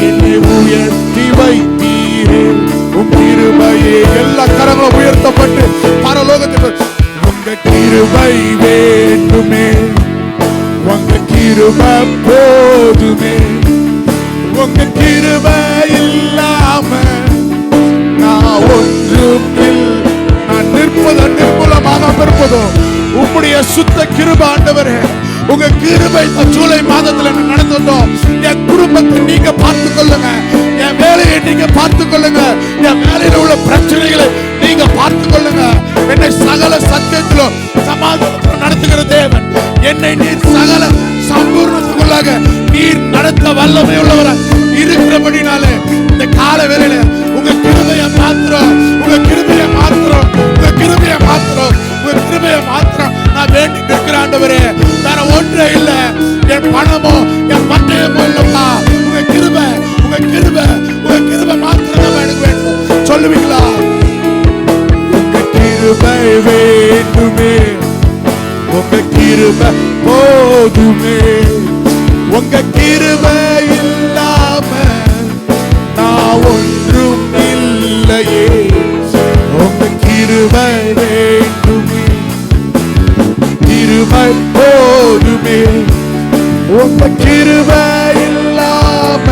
என்னை உயர்த்தி வைத்தீரே உன் கிருபையே. எல்லா கரங்களும் உயர்த்தப்பட்டு பரலோகத்தில் உங்க கிருபை வேண்டுமே, உங்க கிருபை போதுமே, உங்க கிருபை இல்லாம நான் ஒன்றும் நான் நிற்பதோ நிர்மூலமாக இருப்பதோ உம்முடைய சுத்த கிருபை. ஆண்டவரே, உங்க கிருபை இந்த ஜூலை மாதத்துல நடத்தட்டும். என் குடும்பத்தை நீங்க பார்த்துக் கொள்ளுங்க, என் வேலையை நீங்க பார்த்துக் கொள்ளுங்க, என் வேலையில உள்ள பிரச்சனைகளை நீங்க பார்த்துக் கொள்ளுங்க. என்னை சகல சத்தியத்திலும் சமாதானத்திலும் நடத்துகிற தேவன், என்னை நீர் சகல சம்பூர்ணத்துக்குள்ளாக நீர் நடத்த வல்லமை உள்ளவர இருக்கிறபடினாலே இந்த கால வேளையில உங்க கிருபையை மாத்திரம், உங்க கிருபையை மாத்திரம், உங்க கிருபையை மாத்திரம், உங்க கிருபையை மாத்திரம் நான் வேண்டி நிற்கிற ஆண்டவரே. வேற ஒன்றே இல்ல, என் பணமோ என் பட்டயமோ இல்லப்பா. உங்க கிருபை, உங்க கிருபை, உங்க கிருபை மாத்திரம் எனக்கு வேண்டும். சொல்லுவீங்களா? உங்க கிருபை வேண்டுமே, உங்க கிருபை போதுமே, உங்க கிருபை இல்லாம நான் ஒன்றும் இல்லையே. உங்க கிருபை வேண்டுமே, கிருபை போதுமே, உங்க கிருபை இல்லாம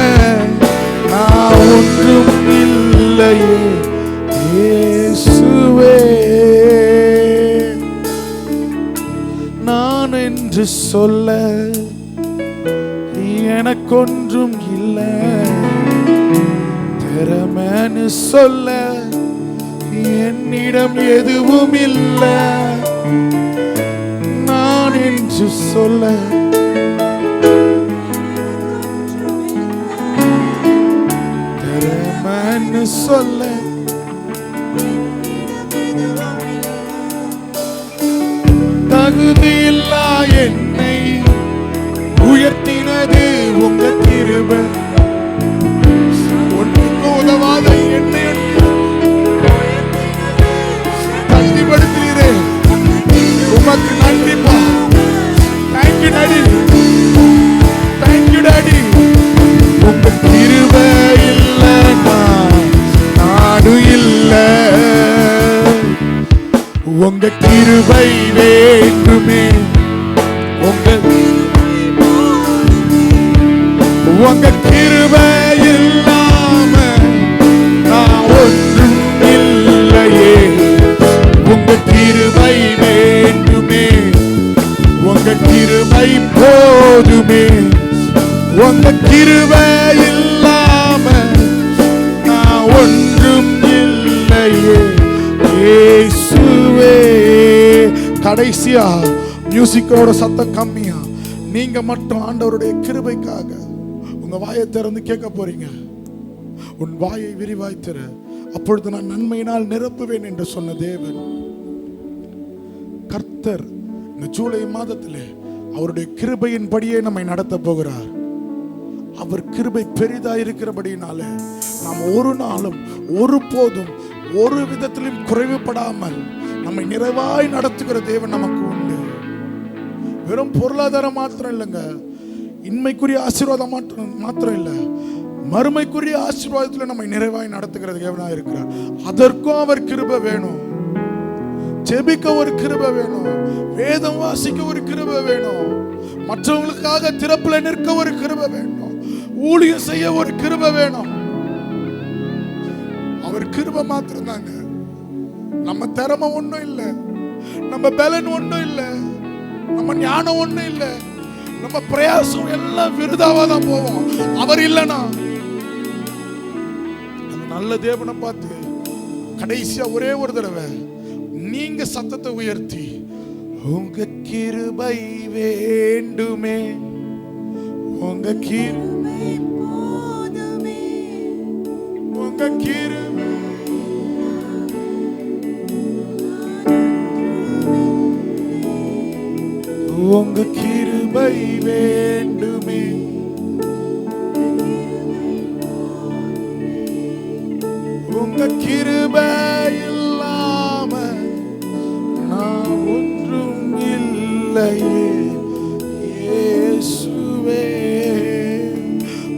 நான் ஒன்றும் இல்லையே. இயேசுவே நான் என்று சொல்ல எனக்கொன்றும் இல்லை, திறமைன்னு சொல்ல என்னிடம் எதுவும் இல்லை. நான் என்று சொல்ல திறமைன்னு சொல்ல தகுதியில்லா என்னை உயர்த்தினது உங்க கிருபை. ஒன்றுக்கு உதவாத என்னை தகுதிப்படுத்துகிறே. உமக்கு நன்றிப்பா. Thank you daddy, thank you daddy. உங்க கிருபை இல்லைன்னா நானும் இல்லை. உங்க கிருபை வேண்டுமே, உங்க கிருபை இல்லாம நான் ஒன்றும் இல்லையே. உங்க கிருபை வேண்டுமே, உங்க கிருபை போதுமே, உங்க கிருபை இல்லாம நான் ஒன்றும் இல்லையே. இயேசுவே. கடைசியா மியூசிக்கோட சத்தம் கம்மியா நீங்க மட்டும் ஆண்டவருடைய கிருபைக்காக உங்க வாயை திறந்து கேட்க போறீங்க. உன் வாயை விரிவாய் திற, அப்பொழுது நான் நன்மையினால் நிரப்புவேன் என்று சொன்ன தேவன் கர்த்தர் இந்த ஜூலை மாதத்திலே அவருடைய கிருபையின் படியே நம்மை நடத்த போகிறார். அவர் கிருபை பெரிதா இருக்கிறபடினால நாம் ஒரு நாளும் ஒருபோதும் ஒரு விதத்திலும் குறைவுபடாமல் நம்மை நிறைவாய் நடத்துகிற தேவன் நமக்கு உண்டு. வெறும் பொருளாதாரம் மாத்திரம் இல்லைங்க, இன்மைக்குரிய ஆசீர்வாதம் மாத்திரம் இல்லை, மறுமைக்குரிய ஆசீர்வாதத்தில் நம்மை நிறைவாய் நடத்துகிற தேவனா இருக்கிறார். அதற்கும் அவர் கிருபை வேணும். ஜெபிக்க ஒரு கிருபை வேணும், வேதம் வாசிக்க ஒரு கிருபை வேணும், மற்றவங்களுக்காக திறப்புல நிற்க ஒரு கிருபை வேணும், ஊழியம் செய்ய ஒரு கிருபை வேணும். அவர் கிருபை மாத்திரம் தாங்க. நம்ம திறமை ஒண்ணும் இல்லை, நம்ம பலன் ஒண்ணும் இல்லை, நம்ம ஞானம் ஒண்ணும் இல்லை, நம்ம பிரயாசம் எல்லாம் விருதாவா தான் போவோம். அவர் இல்லைனா அந்த நல்ல தேவனை பார்த்து கடைசியா ஒரே ஒரு தடவை நீங்க சத்தத்தை உயர்த்தி உங்க கிருபை வேண்டுமே, உங்க கிருபை போதுமே, உங்க கிருபை உங்க கிருபை வேண்டுமே, உங்க கிருபை இல்லாம நான் ஒன்றும் இல்லையே. இயேசுவே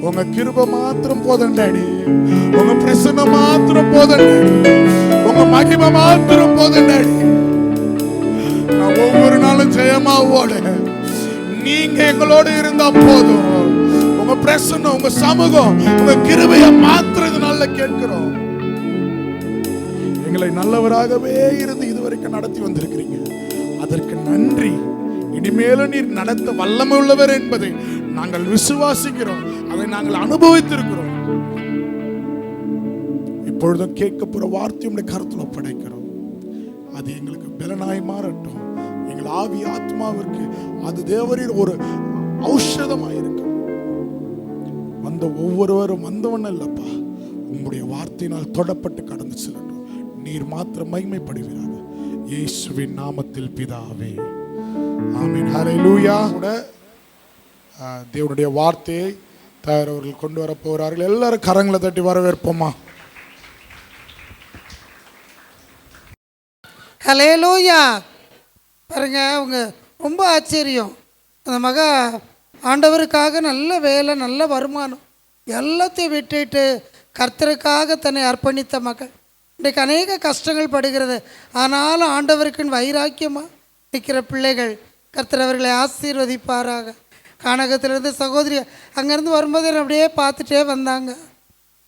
உங்க கிருபை மாத்திரம் போதும் டாடி, உங்க பிரசன்னம் மாத்திரம் போதும் டாடி, உங்க மகிமை மாத்திரம் போதும் டாடி. நான் ஒவ்வொரு நாளும் ஜெயமா ஓட நீங்க எங்களோடு இருந்தா போதும். உங்க பிரசன்னம், உங்க சமூகம், உங்க கிருபையை மாத்திரம் நல்ல கேட்கிறோம். எங்களை நல்லவராகவே இருந்து இதுவரைக்கும் நடத்தி வந்திருக்கிறீங்க, அதற்கு நன்றி. இனிமேலும் நீர் நடத்த வல்லமை உள்ளவர் என்பதை நாங்கள் விசுவாசிக்கிறோம், அதை நாங்கள் அனுபவித்திருக்கிறோம். இப்பொழுதும் கேட்க போற வார்த்தை உடைய கருத்துல படைக்கிறோம். அது எங்களுக்கு பலனாய் மாறட்டும். எங்கள் ஆவி ஆத்மாவிற்கு அது தேவரின் ஒரு ஔஷதமாயிருக்கும். வந்த ஒவ்வொருவரும் வந்தவன் இல்லப்பா, உங்களுடைய வார்த்தையினால் தொடப்பட்டு கடந்து செல்லட்டும். நீர் மாத்திரம் மகிமைப்படுகிறார். இயேசுவின் நாமத்தில் பிதாவே, ஆமென். ஹல்லேலூயா. கூட தேவனுடைய வார்த்தையை தயார் அவர்கள் கொண்டு வர போகிறார்கள். எல்லாரும் கரங்களை தட்டி வரவேற்போமா. ஹல்லேலூயா. பாருங்க, அவங்க ரொம்ப ஆச்சரியம். அந்த மக ஆண்டவருக்காக நல்ல வேலை, நல்ல வருமானம் எல்லாத்தையும் விட்டுட்டு கர்த்தருக்காக தன்னை அர்ப்பணித்த மகள் இன்றைக்கு அநேக கஷ்டங்கள் படுகிறது. ஆனாலும் ஆண்டவருக்குன்னு வைராக்கியமாக நிற்கிற பிள்ளைகள் கர்த்தர் அவர்களை ஆசீர்வதிப்பாராக. கானகத்திலிருந்து சகோதரி அங்கேருந்து வரும்போது என்னை அப்படியே பார்த்துட்டே வந்தாங்க.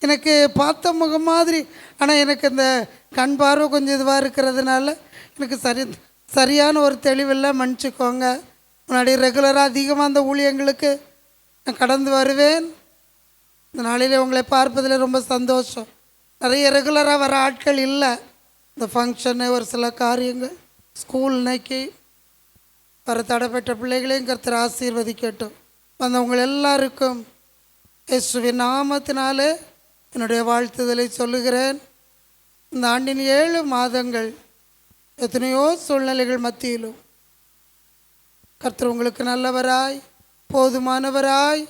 எனக்கு பார்த்த முகம் மாதிரி, ஆனால் எனக்கு இந்த கண் பார்வை கொஞ்சம் இதுவாக இருக்கிறதுனால எனக்கு சரியான ஒரு தெளிவில்லை, மன்னிச்சுக்கோங்க. முன்னாடி ரெகுலராக அதிகமாக அந்த ஊழியங்களுக்கு நான் கடந்து வருவேன். இந்த நாளில் உங்களை பார்ப்பதில் ரொம்ப சந்தோஷம். நிறைய ரெகுலராக வர ஆட்கள் இல்லை. இந்த ஃபங்க்ஷனு, ஒரு சில காரியங்கள், ஸ்கூல் இன்னைக்கு வர தடைப்பட்ட பிள்ளைகளையும் கர்த்தர் ஆசீர்வதிக்கட்டும். வந்தவங்க எல்லாருக்கும் இயேசுவின் நாமத்தினாலே என்னுடைய வாழ்த்துதலை சொல்லுகிறேன். இந்த ஆண்டின் 7 மாதங்கள் எத்தனையோ சூழ்நிலைகள் மத்தியிலும் கர்த்தர் உங்களுக்கு நல்லவராய், போதுமானவராய்,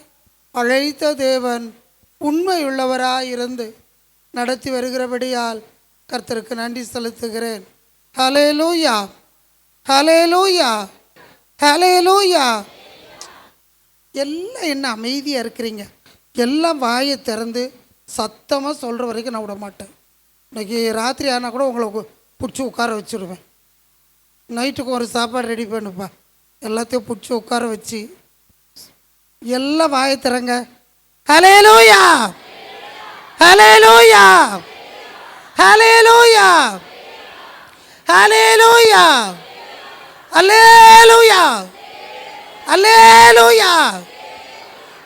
அழைத்த தேவன் உண்மையுள்ளவராய் இருந்து நடத்தி வருகிறபடியால் கர்த்தருக்கு நன்றி செலுத்துகிறேன். ஹல்லேலூயா, ஹல்லேலூயா, ஹல்லேலூயா. எல்லாம் என்ன அமைதியாக இருக்கிறீங்க? எல்லாம் வாயை திறந்து சத்தமாக சொல்கிற வரைக்கும் நான் விட மாட்டேன். இன்றைக்கி ராத்திரி ஆனால் கூட உங்களை பிடிச்சி உட்கார வச்சுடுவேன். நைட்டுக்கு ஒரு சாப்பாடு ரெடி பண்ணுப்பா, எல்லாத்தையும் பிடிச்சி உட்கார வச்சு எல்லாம் வாயை திறங்க. ஹல்லேலூயா, ஹல்லேலூயா, ஹல்லேலூயா, ஹல்லேலூயா, ஹல்லேலூயா, ஹல்லேலூயா,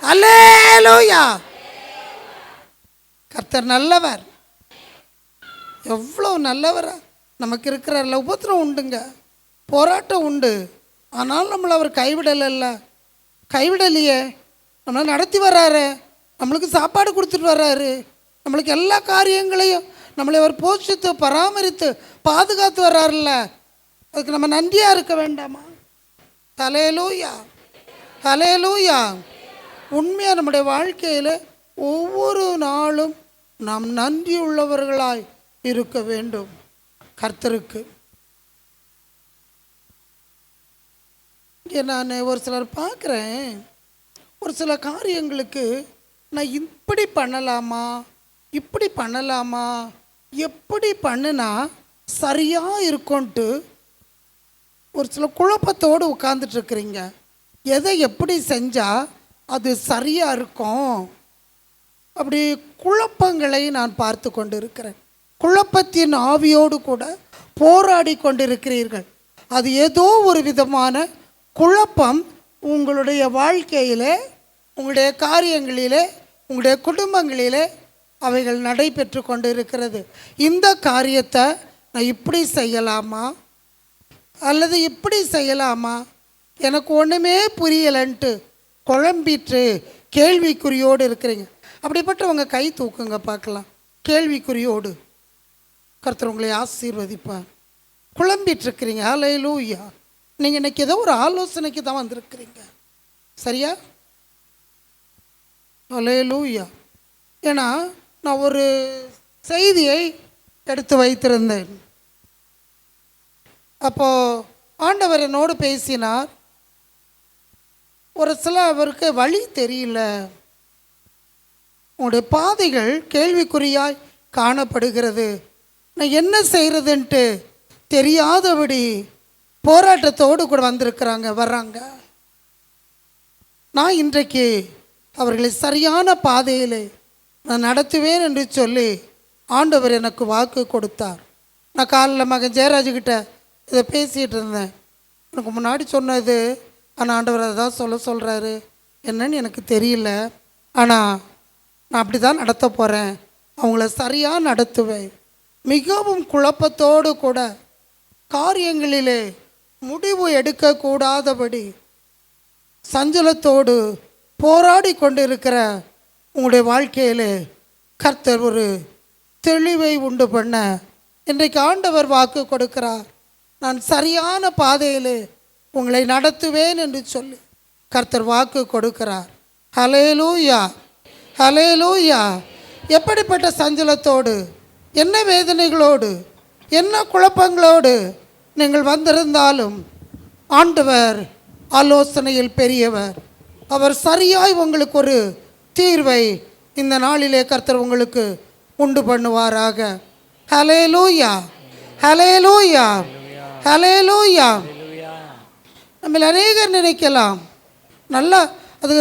ஹல்லேலூயா. கர்த்தர் நல்லவர், எவ்வளோ நல்லவரா நமக்கு இருக்கிற. உபத்திரம் உண்டுங்க, போராட்டம் உண்டு, ஆனால் நம்மளை அவர் கைவிடலையே. நம்மளை நடத்தி வர்றாரு, நம்மளுக்கு சாப்பாடு கொடுத்துட்டு வர்றாரு, நம்மளுக்கு எல்லா காரியங்களையும் நம்மளை அவர் போஷித்து பராமரித்து பாதுகாத்து வர்றாருல்ல. அதுக்கு நம்ம நன்றியாக இருக்க வேண்டாமா? ஹல்லேலூயா, ஹல்லேலூயா. உண்மையாக நம்முடைய வாழ்க்கையில் ஒவ்வொரு நாளும் நாம் நன்றி உள்ளவர்களாய் இருக்க வேண்டும் கர்த்தருக்கு. இங்கே நான் ஒரு சிலர் பார்க்குறேன், ஒரு சில காரியங்களுக்கு நான் இப்படி பண்ணலாமா, இப்படி பண்ணலாமா, எப்படி பண்ணுனா சரியாக இருக்கும்ன்ட்டு ஒரு சில குழப்பத்தோடு உட்கார்ந்துட்டுருக்குறீங்க. எதை எப்படி செஞ்சால் அது சரியாக இருக்கும், அப்படி குழப்பங்களை நான் பார்த்து கொண்டு இருக்கிறேன். குழப்பத்தின் ஆவியோடு கூட போராடி கொண்டிருக்கிறீர்கள். அது ஏதோ ஒரு விதமான குழப்பம் உங்களுடைய வாழ்க்கையிலே, உங்களுடைய காரியங்களிலே, உங்களுடைய குடும்பங்களிலே அவைகள் நடைபெற்று கொண்டு இருக்கிறது. இந்த காரியத்தை நான் இப்படி செய்யலாமா அல்லது இப்படி செய்யலாமா, எனக்கு ஒன்றுமே புரியலைன்ட்டு குழம்பிட்டு கேள்விக்குறியோடு இருக்கிறீங்க. அப்படிப்பட்டவங்க கை தூக்குங்க பார்க்கலாம். கேள்விக்குறியோடு கர்த்தர் உங்களை ஆசீர்வதிப்பார். குழம்பிட்டுருக்கிறீங்க. ஹல்லேலூயா. நீங்கள் இன்றைக்கி ஏதோ ஒரு ஆலோசனைக்கு தான் வந்திருக்கிறீங்க, சரியா? ஹல்லேலூயா. ஏன்னா நான் ஒரு செய்தியை எடுத்து வைத்திருந்தேன். அப்போது ஆண்டவர் என்னோடு பேசினார். ஒரு சில அவருக்கு வழி தெரியல, உங்களுடைய பாதைகள் கேள்விக்குறியாய் காணப்படுகிறது, நான் என்ன செய்கிறதுன்ட்டு தெரியாதபடி போராட்டத்தோடு கூட வர்றாங்க. நான் இன்றைக்கு அவர்களை சரியான பாதையிலே நான் நடத்துவேன் என்று சொல்லி ஆண்டவர் எனக்கு வாக்கு கொடுத்தார். நான் காலையில் மகன் ஜெயராஜுக்கிட்ட இதை பேசிகிட்டு இருந்தேன். எனக்கு முன்னாடி சொன்னது ஆனால் ஆண்டவர் அதை தான் சொல்கிறாரு. என்னன்னு எனக்கு தெரியல, ஆனால் நான் அப்படி தான் நடத்த போகிறேன், அவங்கள சரியாக நடத்துவேன். மிகவும் குழப்பத்தோடு கூட காரியங்களிலே முடிவு எடுக்கக்கூடாதபடி சஞ்சலத்தோடு போராடி கொண்டிருக்கிற உங்களுடைய வாழ்க்கையிலே கர்த்தர் ஒரு தெளிவை உண்டு பண்ண இன்றைக்கு ஆண்டவர் வாக்கு கொடுக்கிறார். நான் சரியான பாதையிலே உங்களை நடத்துவேன் என்று சொல்லி கர்த்தர் வாக்கு கொடுக்கிறார். ஹல்லேலூயா, ஹல்லேலூயா. எப்படிப்பட்ட சஞ்சலத்தோடு, என்ன வேதனைகளோடு, என்ன குழப்பங்களோடு நீங்கள் வந்திருந்தாலும் ஆண்டவர் ஆலோசனையில் பெரியவர். அவர் சரியாய் உங்களுக்கு ஒரு தீர்வை இந்த நாளிலே கர்த்தர் உங்களுக்கு உண்டு பண்ணுவாராக. ஹல்லேலூயா, ஹல்லேலூயா, ஹல்லேலூயா. நம்ம அநேகர் நினைக்கலாம், நல்லா அது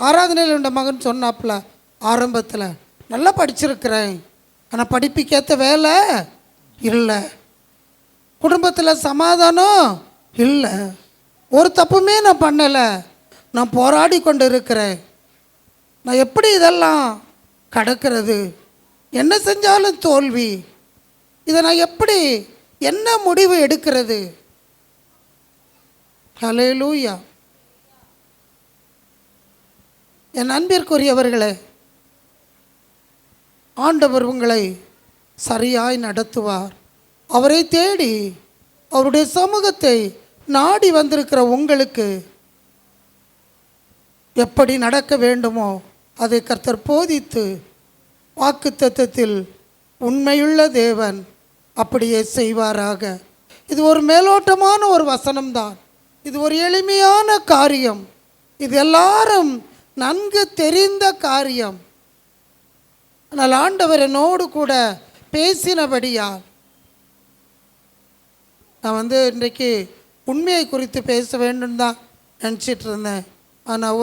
ஆராதனையில் உண்ட மகன் சொன்னாப்புல ஆரம்பத்தில், நல்லா படிச்சிருக்கிறேன், ஆனால் படிப்புக்கேற்ற வேலை இல்லை, குடும்பத்தில் சமாதானம் இல்லை, ஒரு தப்புமே நான் பண்ணலை, நான் போராடி கொண்டு இருக்கிறேன், நான் எப்படி இதெல்லாம் கடக்கிறது, என்ன செஞ்சாலும் தோல்வி, இதை நான் எப்படி என்ன முடிவு எடுக்கிறது? ஹல்லேலூயா. என் அன்பிற்குரியவர்களே, ஆண்டவர் உங்களை சரியாய் நடத்துவார். அவரை தேடி அவருடைய சமூகத்தை நாடி வந்திருக்கிற உங்களுக்கு எப்படி நடக்க வேண்டுமோ அதை கர்த்தர் போதித்து வாக்குத்தத்தத்தில் உண்மையுள்ள தேவன் அப்படியே செய்வாராக. இது ஒரு மேலோட்டமான ஒரு வசனம்தான், இது ஒரு எளிமையான காரியம், இது எல்லாரும் நன்கு தெரிந்த காரியம். ஆனால் ஆண்டவர் என்னோடு கூட பேசினபடியால் நான் இன்றைக்கு உண்மையை குறித்து பேச வேண்டும் தான் நினச்சிட்டு இருந்தேன். ஆனால்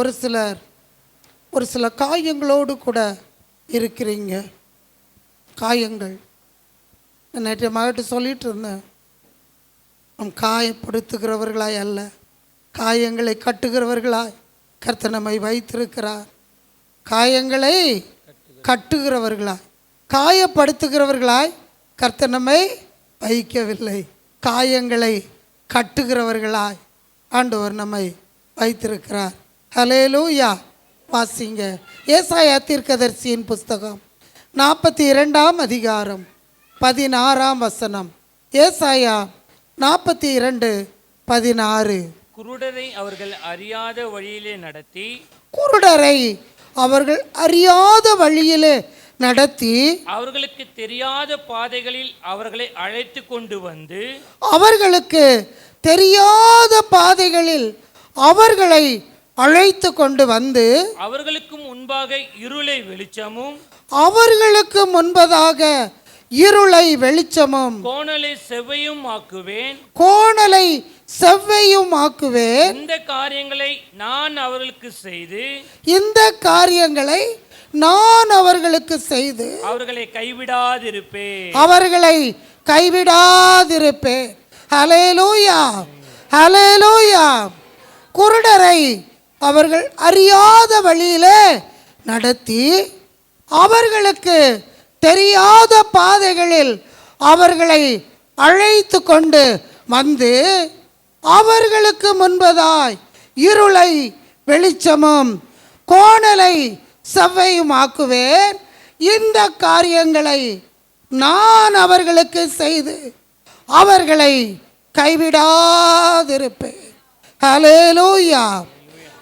ஒரு சில காயங்களோடு கூட இருக்கிறீங்க. காயங்கள், நான் நேற்று மகிழ்ச்சி சொல்லிகிட்டு இருந்தேன், நம் காயப்படுத்துகிறவர்களாய் அல்ல, காயங்களை கட்டுகிறவர்களாய் கர்த்தர் நம்மை வைத்திருக்கிறார். காயங்களை கட்டுகிறவர்களாய், காயப்படுத்துகிறவர்களாய் கர்த்தர் நம்மை வைக்கவில்லை, காயங்களை கட்டுகிறவர்களாய் ஆண்டவர் நம்மை வைத்திருக்கிறார். ஹல்லேலூயா. வாசிங்க ஏசாயா தீர்க்கதரிசியின் புஸ்தகம் 42 அதிகாரம் 16 வசனம். ஏசாயா 42:16. குருடரை அவர்கள் அறியாத வழியிலே நடத்தி, குருடரை அவர்கள் அறியாத வழியிலே நடத்தி, அவர்களுக்கு தெரியாத பாதைகளில் அவர்களை அழைத்து கொண்டு வந்து, அவர்களுக்கு தெரியாத பாதைகளில் அவர்களை அழைத்து கொண்டு வந்து, அவர்களுக்கு முன்பாக இருளை வெளிச்சமும், அவர்களுக்கு முன்பதாக இருளை வெளிச்சமும், கோணலை செவ்வையும் ஆக்குவேன், கோணலை செவ்வையும் ஆக்குவேன். இந்த காரியங்களை நான் அவர்களுக்கு செய்து, இந்த காரியங்களை நான் அவர்களுக்கு செய்து அவர்களை கைவிடாதிருப்பேன், அவர்களை கைவிடாதிருப்பேன். ஹல்லேலூயா, ஹல்லேலூயா. குருடரை அவர்கள் அறியாத வழியிலே நடத்தி, அவர்களுக்கு தெரியாத பாதைகளில் அவர்களை அழைத்து கொண்டு வந்து, அவர்களுக்கு முன்பதாய் இருளை வெளிச்சமும் கோணலை செவ்வையும் ஆக்குவேன். இந்த காரியங்களை நான் அவர்களுக்கு செய்து அவர்களை கைவிடாதிருப்பேன். ஹல்லேலூயா,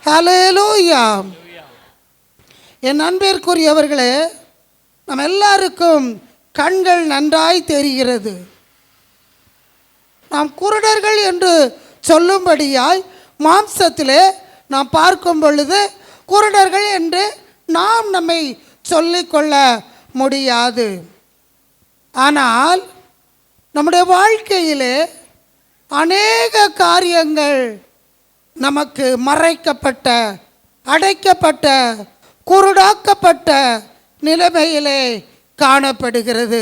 ஹல்லேலூயா. என் அன்பிற்குரியவர்களே, நம்ம எல்லாருக்கும் கண்கள் நன்றாய் தெரிகிறது. நாம் குருடர்கள் என்று சொல்லும்படியாய் மாம்சத்திலே நாம் பார்க்கும் பொழுது குருடர்கள் என்று நாம் நம்மை சொல்லிக்கொள்ள முடியாது. ஆனால் நம்முடைய வாழ்க்கையிலே அநேக காரியங்கள் நமக்கு மறைக்கப்பட்ட, அடைக்கப்பட்ட, குருடாக்கப்பட்ட நிலைமையிலே காணப்படுகிறது.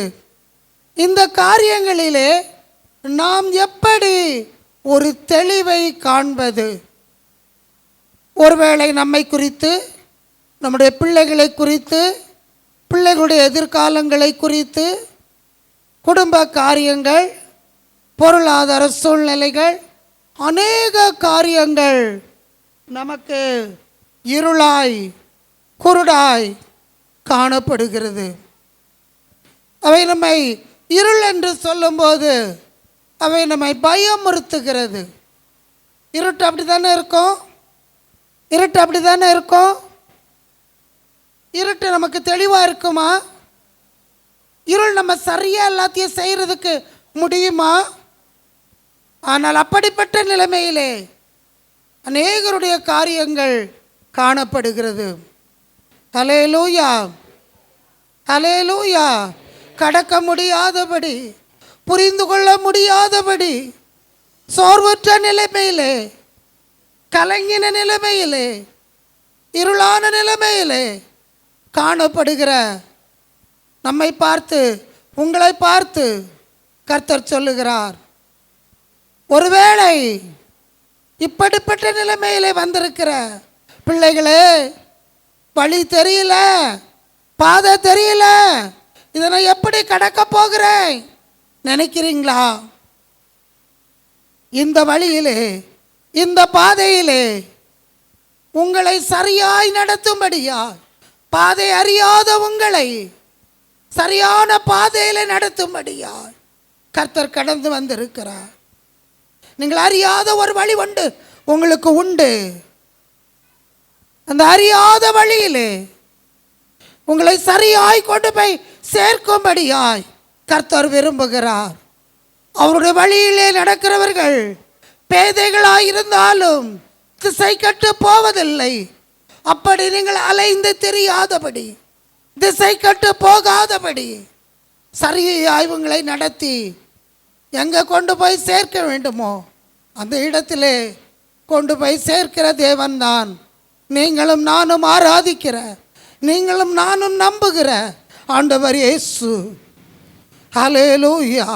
இந்த காரியங்களிலே நாம் எப்படி ஒரு தெளிவை காண்பது? ஒருவேளை நம்மை குறித்து, நம்முடைய பிள்ளைகளை குறித்து, பிள்ளைகளுடைய எதிர்காலங்களை குறித்து, குடும்ப காரியங்கள், பொருளாதார சூழ்நிலைகள், அநேக காரியங்கள் நமக்கு இருளாய் குருடாய் காணப்படுகிறது. அவை நம்மை இருள் என்று சொல்லும்போது அவை நம்மை பயமுறுத்துகிறது. இருட்டு அப்படி தானே இருக்கும், இருட்டு அப்படி தானே இருக்கும். இருட்டு நமக்கு தெளிவாக இருக்குமா? இருள் நம்ம சரியாக எல்லாத்தையும் செய்கிறதுக்கு முடியுமா? ஆனால் அப்படிப்பட்ட நிலைமையிலே அநேகருடைய காரியங்கள் காணப்படுகிறது. ஹல்லேலூயா, ஹல்லேலூயா. கடக்க முடியாதபடி, புரிந்து கொள்ள முடியாதபடி, சோர்வற்ற நிலைமையிலே, கலங்கின நிலைமையிலே, இருளான நிலைமையிலே காணப்படுகிற நம்மை பார்த்து, உங்களை பார்த்து கர்த்தர் சொல்லுகிறார், ஒருவேளை இப்படிப்பட்ட நிலைமையிலே வந்திருக்கிற பிள்ளைகளே, வழி தெரியல, பாதை தெரியல, இதை நான் எப்படி கடக்க போகிறேன் நினைக்கிறீங்களா? இந்த வழியிலே, இந்த பாதையிலே உங்களை சரியாய் நடத்தும்படியா, பாதை அறியாத உங்களை சரியான பாதையில நடத்தும்படியா கர்த்தர் கடந்து வந்திருக்கிறார். நீங்கள் அறியாத ஒரு வழி உண்டு, உங்களுக்கு உண்டு. அந்த அறியாத வழியிலே உங்களை சரியாய் கொண்டு போய் சேர்க்கும்படியாய் கர்த்தர் விரும்புகிறார். அவருடைய வழியிலே நடக்கிறவர்கள் பேதைகளாயிருந்தாலும் திசை கட்டு போவதில்லை. அப்படி நீங்கள் அலைந்து தெரியாதபடி, திசை கட்டு போகாதபடி சரியாய் உங்களை நடத்தி எங்கே கொண்டு போய் சேர்க்க வேண்டுமோ அந்த இடத்திலே கொண்டு போய் சேர்க்கிற தேவன்தான் நீங்களும் நானும் ஆராதிக்கிற, நீங்களும் நானும் நம்புகிற ஆண்டவர் இயேசு. ஹல்லேலூயா.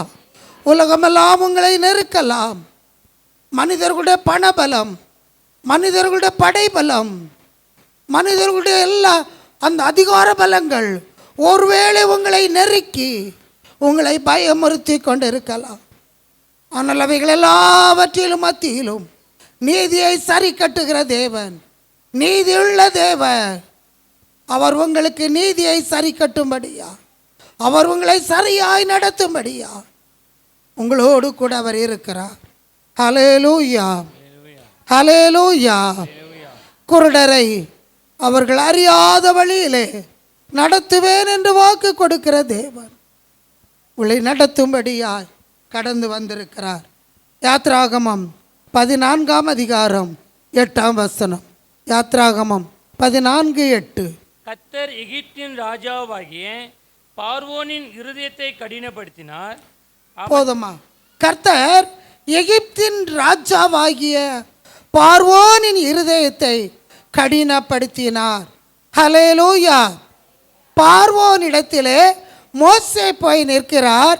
உலகமெல்லாம் உங்களை நெருக்கலாம். மனிதர்களுடைய பணபலம், மனிதர்களுடைய படைபலம், மனிதர்களுடைய எல்லா அந்த அதிகார பலங்கள் ஒருவேளை உங்களை நெருக்கி உங்களை பயமுறுத்தி கொண்டிருக்கலாம். ஆனால் அவைகள் எல்லாவற்றிலும் மத்தியிலும் நீதியை சரி கட்டுகிற தேவன், நீதியுள்ள தேவன், அவர் உங்களுக்கு நீதியை சரி கட்டும்படியா, அவர் உங்களை சரியாய் நடத்தும்படியா உங்களோடு கூட அவர் இருக்கிறார். ஹல்லேலூயா, ஹல்லேலூயா. குருடரை அவர்கள் அறியாத வழியிலே நடத்துவேன் என்று வாக்கு கொடுக்கிற தேவன் உங்களை நடத்தும்படியாய் கடந்து வந்திருக்கிறார். யாத்ராகமம் 14ஆம் அதிகாரம் 8ஆம் வசனம். யாத்ராகமம் 14:8. கர்த்தர் எகிப்தின் ராஜாவாகிய பார்வோனின் இருதயத்தை கடினப்படுத்தினார். போதுமா? கர்த்தர் எகிப்தின் ராஜாவாகிய பார்வோனின் இருதயத்தை கடினப்படுத்தினார். ஹல்லேலூயா. பார்வோனிடத்திலே மோசே போய் நிற்கிறார்,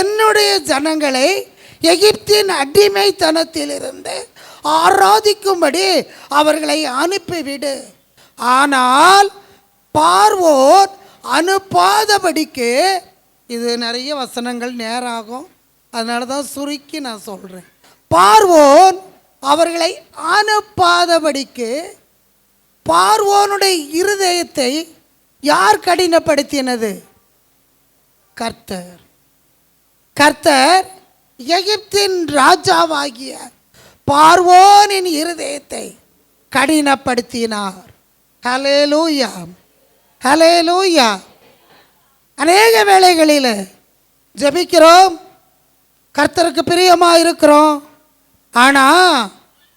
என்னுடைய ஜனங்களை எகிப்தின் அடிமைத்தனத்திலிருந்து ஆராதிக்கும்படி அவர்களை அனுப்பிவிடு. ஆனால் பார்வோன் அனுப்பாதபடிக்கு, இது நிறைய வசனங்கள் நேராகும், அதனால தான் சுருக்கி நான் சொல்கிறேன். பார்வோன் அவர்களை அனுப்பாதபடிக்கு பார்வோனுடைய இருதயத்தை யார் கடினப்படுத்தினது? கர்த்தர். கர்த்தர் எகிப்தின் ராஜாவாகிய பார்வோனின் இருதயத்தை கடினப்படுத்தினார். ஹல்லேலூயா, ஹல்லேலூயா. அநேக வேளைகளில் ஜெபிக்கிறோம், கர்த்தருக்கு பிரியமாக இருக்கிறோம், ஆனால்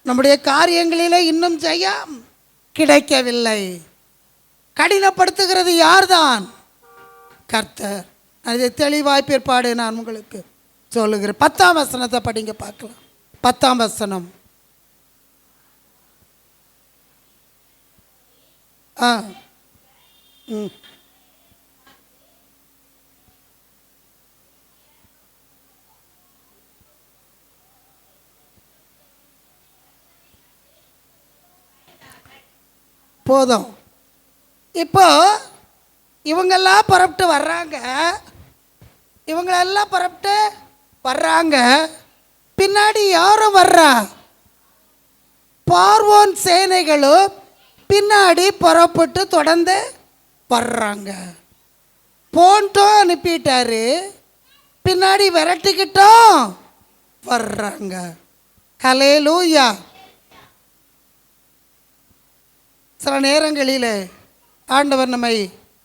நம்முடைய காரியங்களில் இன்னும் ஜெயம் கிடைக்கவில்லை. கடினப்படுத்துகிறது யார்தான்? கர்த்தர். அது தெளிவாய் பிற்பாடு நான் உங்களுக்கு சொல்லுகிறேன். 10ஆம் வசனத்தை படிங்க பார்க்கலாம். 10ஆம் வசனம். போதும். இப்போ இவங்கெல்லாம் புறப்பட்டு வர்றாங்க, இவங்களெல்லாம் புறப்பட்டு வர்றாங்க. பின்னாடி யாரும் வர்றா? பார்வோன் சேனைகளும் பின்னாடி புறப்பட்டு தொடர்ந்து வர்றாங்க. போன்ட்டும் அனுப்பிட்டாரு, பின்னாடி விரட்டிக்கிட்டோம் வர்றாங்க. ஹல்லேலூயா. சில நேரங்களில் ஆண்டவர் நம்மை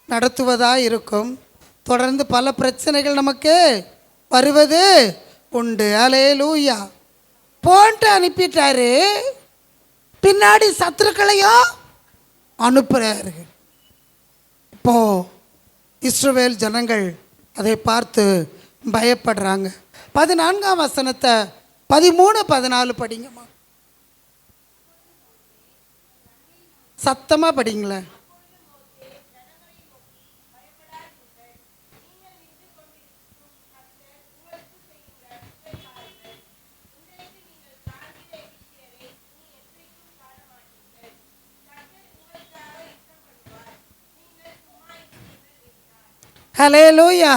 நடத்துவதாக இருக்கும். தொடர்ந்து பல பிரச்சனைகள் நமக்கு வருவது உண்டு. ஹல்லேலூயா. போன்ட்டு அனுப்பிட்டாரு, பின்னாடி சத்துருக்களையும் அனுப்புகிறாரு. இப்போ இஸ்ரவேல் ஜனங்கள் அதை பார்த்து பயப்படுறாங்க. 14ஆம் வசனத்தை 13, 14 படிங்கம்மா. சத்தமாக படிங்களேன். ஹல்லேலூயா.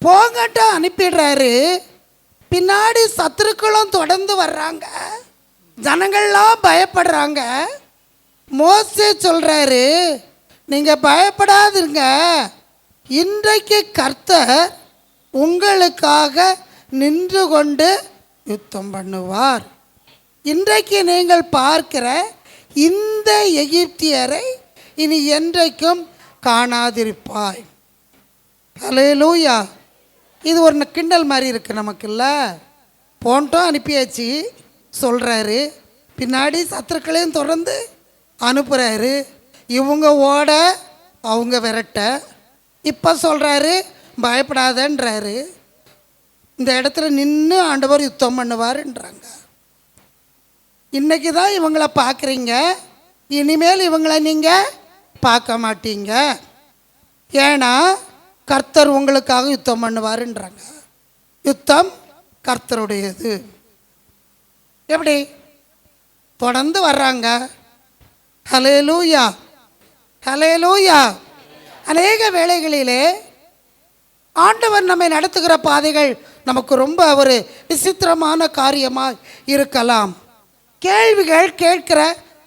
போங்கட்டும் அனுப்பிடுறாரு, பின்னாடி சத்துருக்களும் தொடர்ந்து வர்றாங்க, ஜனங்கள்லாம் பயப்படுறாங்க. மோசே சொல்கிறாரு, நீங்கள் பயப்படாதுங்க, இன்றைக்கு கர்த்தர் உங்களுக்காக நின்று கொண்டு யுத்தம் பண்ணுவார். இன்றைக்கு நீங்கள் பார்க்கிற இந்த எகிப்தியரை இனி என்றைக்கும் காணாதிருப்பாய். ஹல்லேலூயா. இது ஒரு கிண்டல் மாதிரி இருக்குது நமக்கு இல்லை? போன்ட்டும் அனுப்பியாச்சு சொல்கிறாரு, பின்னாடி சத்துருக்களையும் தொடர்ந்து அனுப்புகிறாரு. இவங்க ஓட அவங்க விரட்ட. இப்போ சொல்கிறாரு பயப்படாதன்றாரு. இந்த இடத்துல நின்று ஆண்டவர் யுத்தம் பண்ணுவாருன்றாங்க. இன்றைக்கி தான் இவங்கள பார்க்குறீங்க, இனிமேல் இவங்கள நீங்கள் பார்க்க மாட்டீங்க. ஏன்னா கர்த்தர் உங்களுக்காக யுத்தம் பண்ணுவாருன்றாங்க. யுத்தம் கர்த்தருடையது. எப்படி தொடர்ந்து வர்றாங்க. ஹல்லேலூயா, ஹல்லேலூயா. அநேக வேளைகளிலே ஆண்டவர் நம்மை நடத்துகிற பாதைகள் நமக்கு ரொம்ப ஒரு விசித்திரமான காரியமாக இருக்கலாம். கேள்விகள் கேட்கிற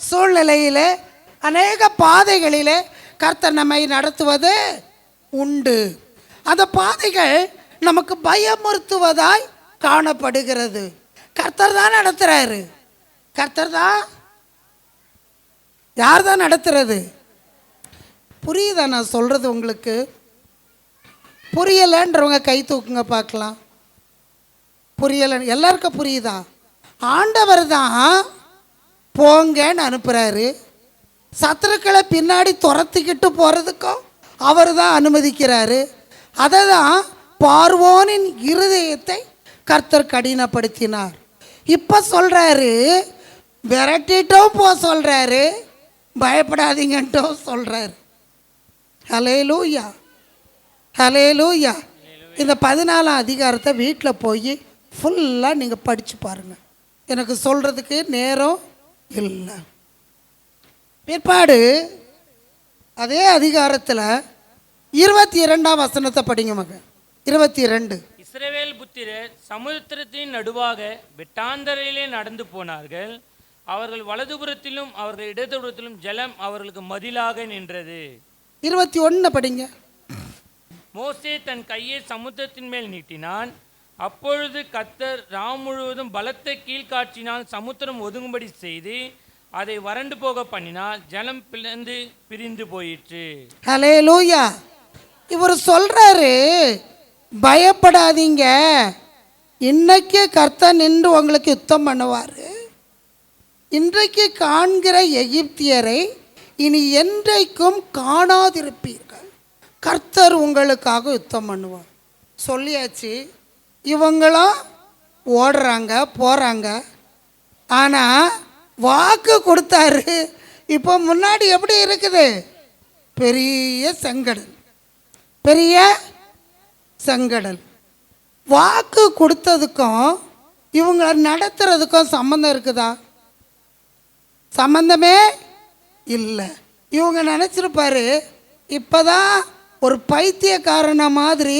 சூழ்நிலையிலே அநேக பாதைகளிலே கர்த்தர் நம்மை நடத்துவது உண்டு. அந்த பாதைகள் நமக்கு பயமுறுத்துவதாய் காணப்படுகிறது. கர்த்தர் தான் நடத்துகிறாரு. கர்த்தர் தான். யார் தான் நடத்துறது? புரியுதா நான் சொல்கிறது உங்களுக்கு? புரியலைன்றவங்க கை தூக்குங்க பார்க்கலாம். புரியலை, எல்லாருக்கும் புரியுதா? ஆண்டவர் தான் போங்கன்னு அனுப்புகிறாரு. சத்துருக்களை பின்னாடி துரத்திக்கிட்டு போகிறதுக்கும் அவர் தான் அனுமதிக்கிறாரு. அதை தான் பார்வோனின் இருதயத்தை கர்த்தர் கடினப்படுத்தினார். இப்போ சொல்கிறாரு, விரட்டிட்டும் போக சொல்கிறாரு, பயப்படாதீங்கன்ட்டும் சொல்கிறாரு. ஹல்லேலூயா, ஹல்லேலூயா. இந்த 14ஆம் அதிகாரத்தை வீட்டில் போய் ஃபுல்லாக நீங்கள் படித்து பாருங்கள். எனக்கு சொல்கிறதுக்கு நேரம் இல்லை. பிற்பாடு அதே அதிகாரத்தில் 22ஆம் வசனத்தை படிங்க மகன். 22. இஸ்ரவேல் புத்திரர் சமுத்திரத்தின் நடுவாக வெட்டாந்தரையிலே நடந்து போனார்கள். அவர்கள் வலதுபுறத்திலும் அவர்கள் இடதுபுறத்திலும் ஜலம் அவர்களுக்கு மதிலாக நின்றது. 21 படிங்க. மோசே தன் கையை சமுத்திரத்தின் மேல் நீட்டினான். அப்பொழுது கர்த்தர் ராம் முழுவதும் பலத்த கீழ்காற்றினால் சமுத்திரம் ஒதுங்கும்படி செய்து அதை வறண்டு போக பண்ணினால் ஜலம் பிளந்து பிரிந்து போயிற்று. ஹல்லேலூயா. இவர் சொல்றாரு, பயப்படாதீங்க, இன்னைக்கு கர்த்தர் நின்று உங்களுக்கு யுத்தம் பண்ணுவார். இன்றைக்கு காண்கிற எகிப்தியரை இனி என்றைக்கும் காணாதிருப்பீர்கள். கர்த்தர் உங்களுக்காக யுத்தம் பண்ணுவார் சொல்லியாச்சு. இவங்களும் ஓடுறாங்க போகிறாங்க. ஆனால் வாக்கு கொடுத்தாரு. இப்போ முன்னாடி எப்படி இருக்குது? பெரிய செங்கடல், பெரிய செங்கடல். வாக்கு கொடுத்ததுக்கும் இவங்களை நடத்துறதுக்கும் சம்மந்தம் இருக்குதா? சம்பந்தமே இல்லை. இவங்க நினச்சிருப்பாரு இப்போதான் ஒரு பைத்தியக்காரன மாதிரி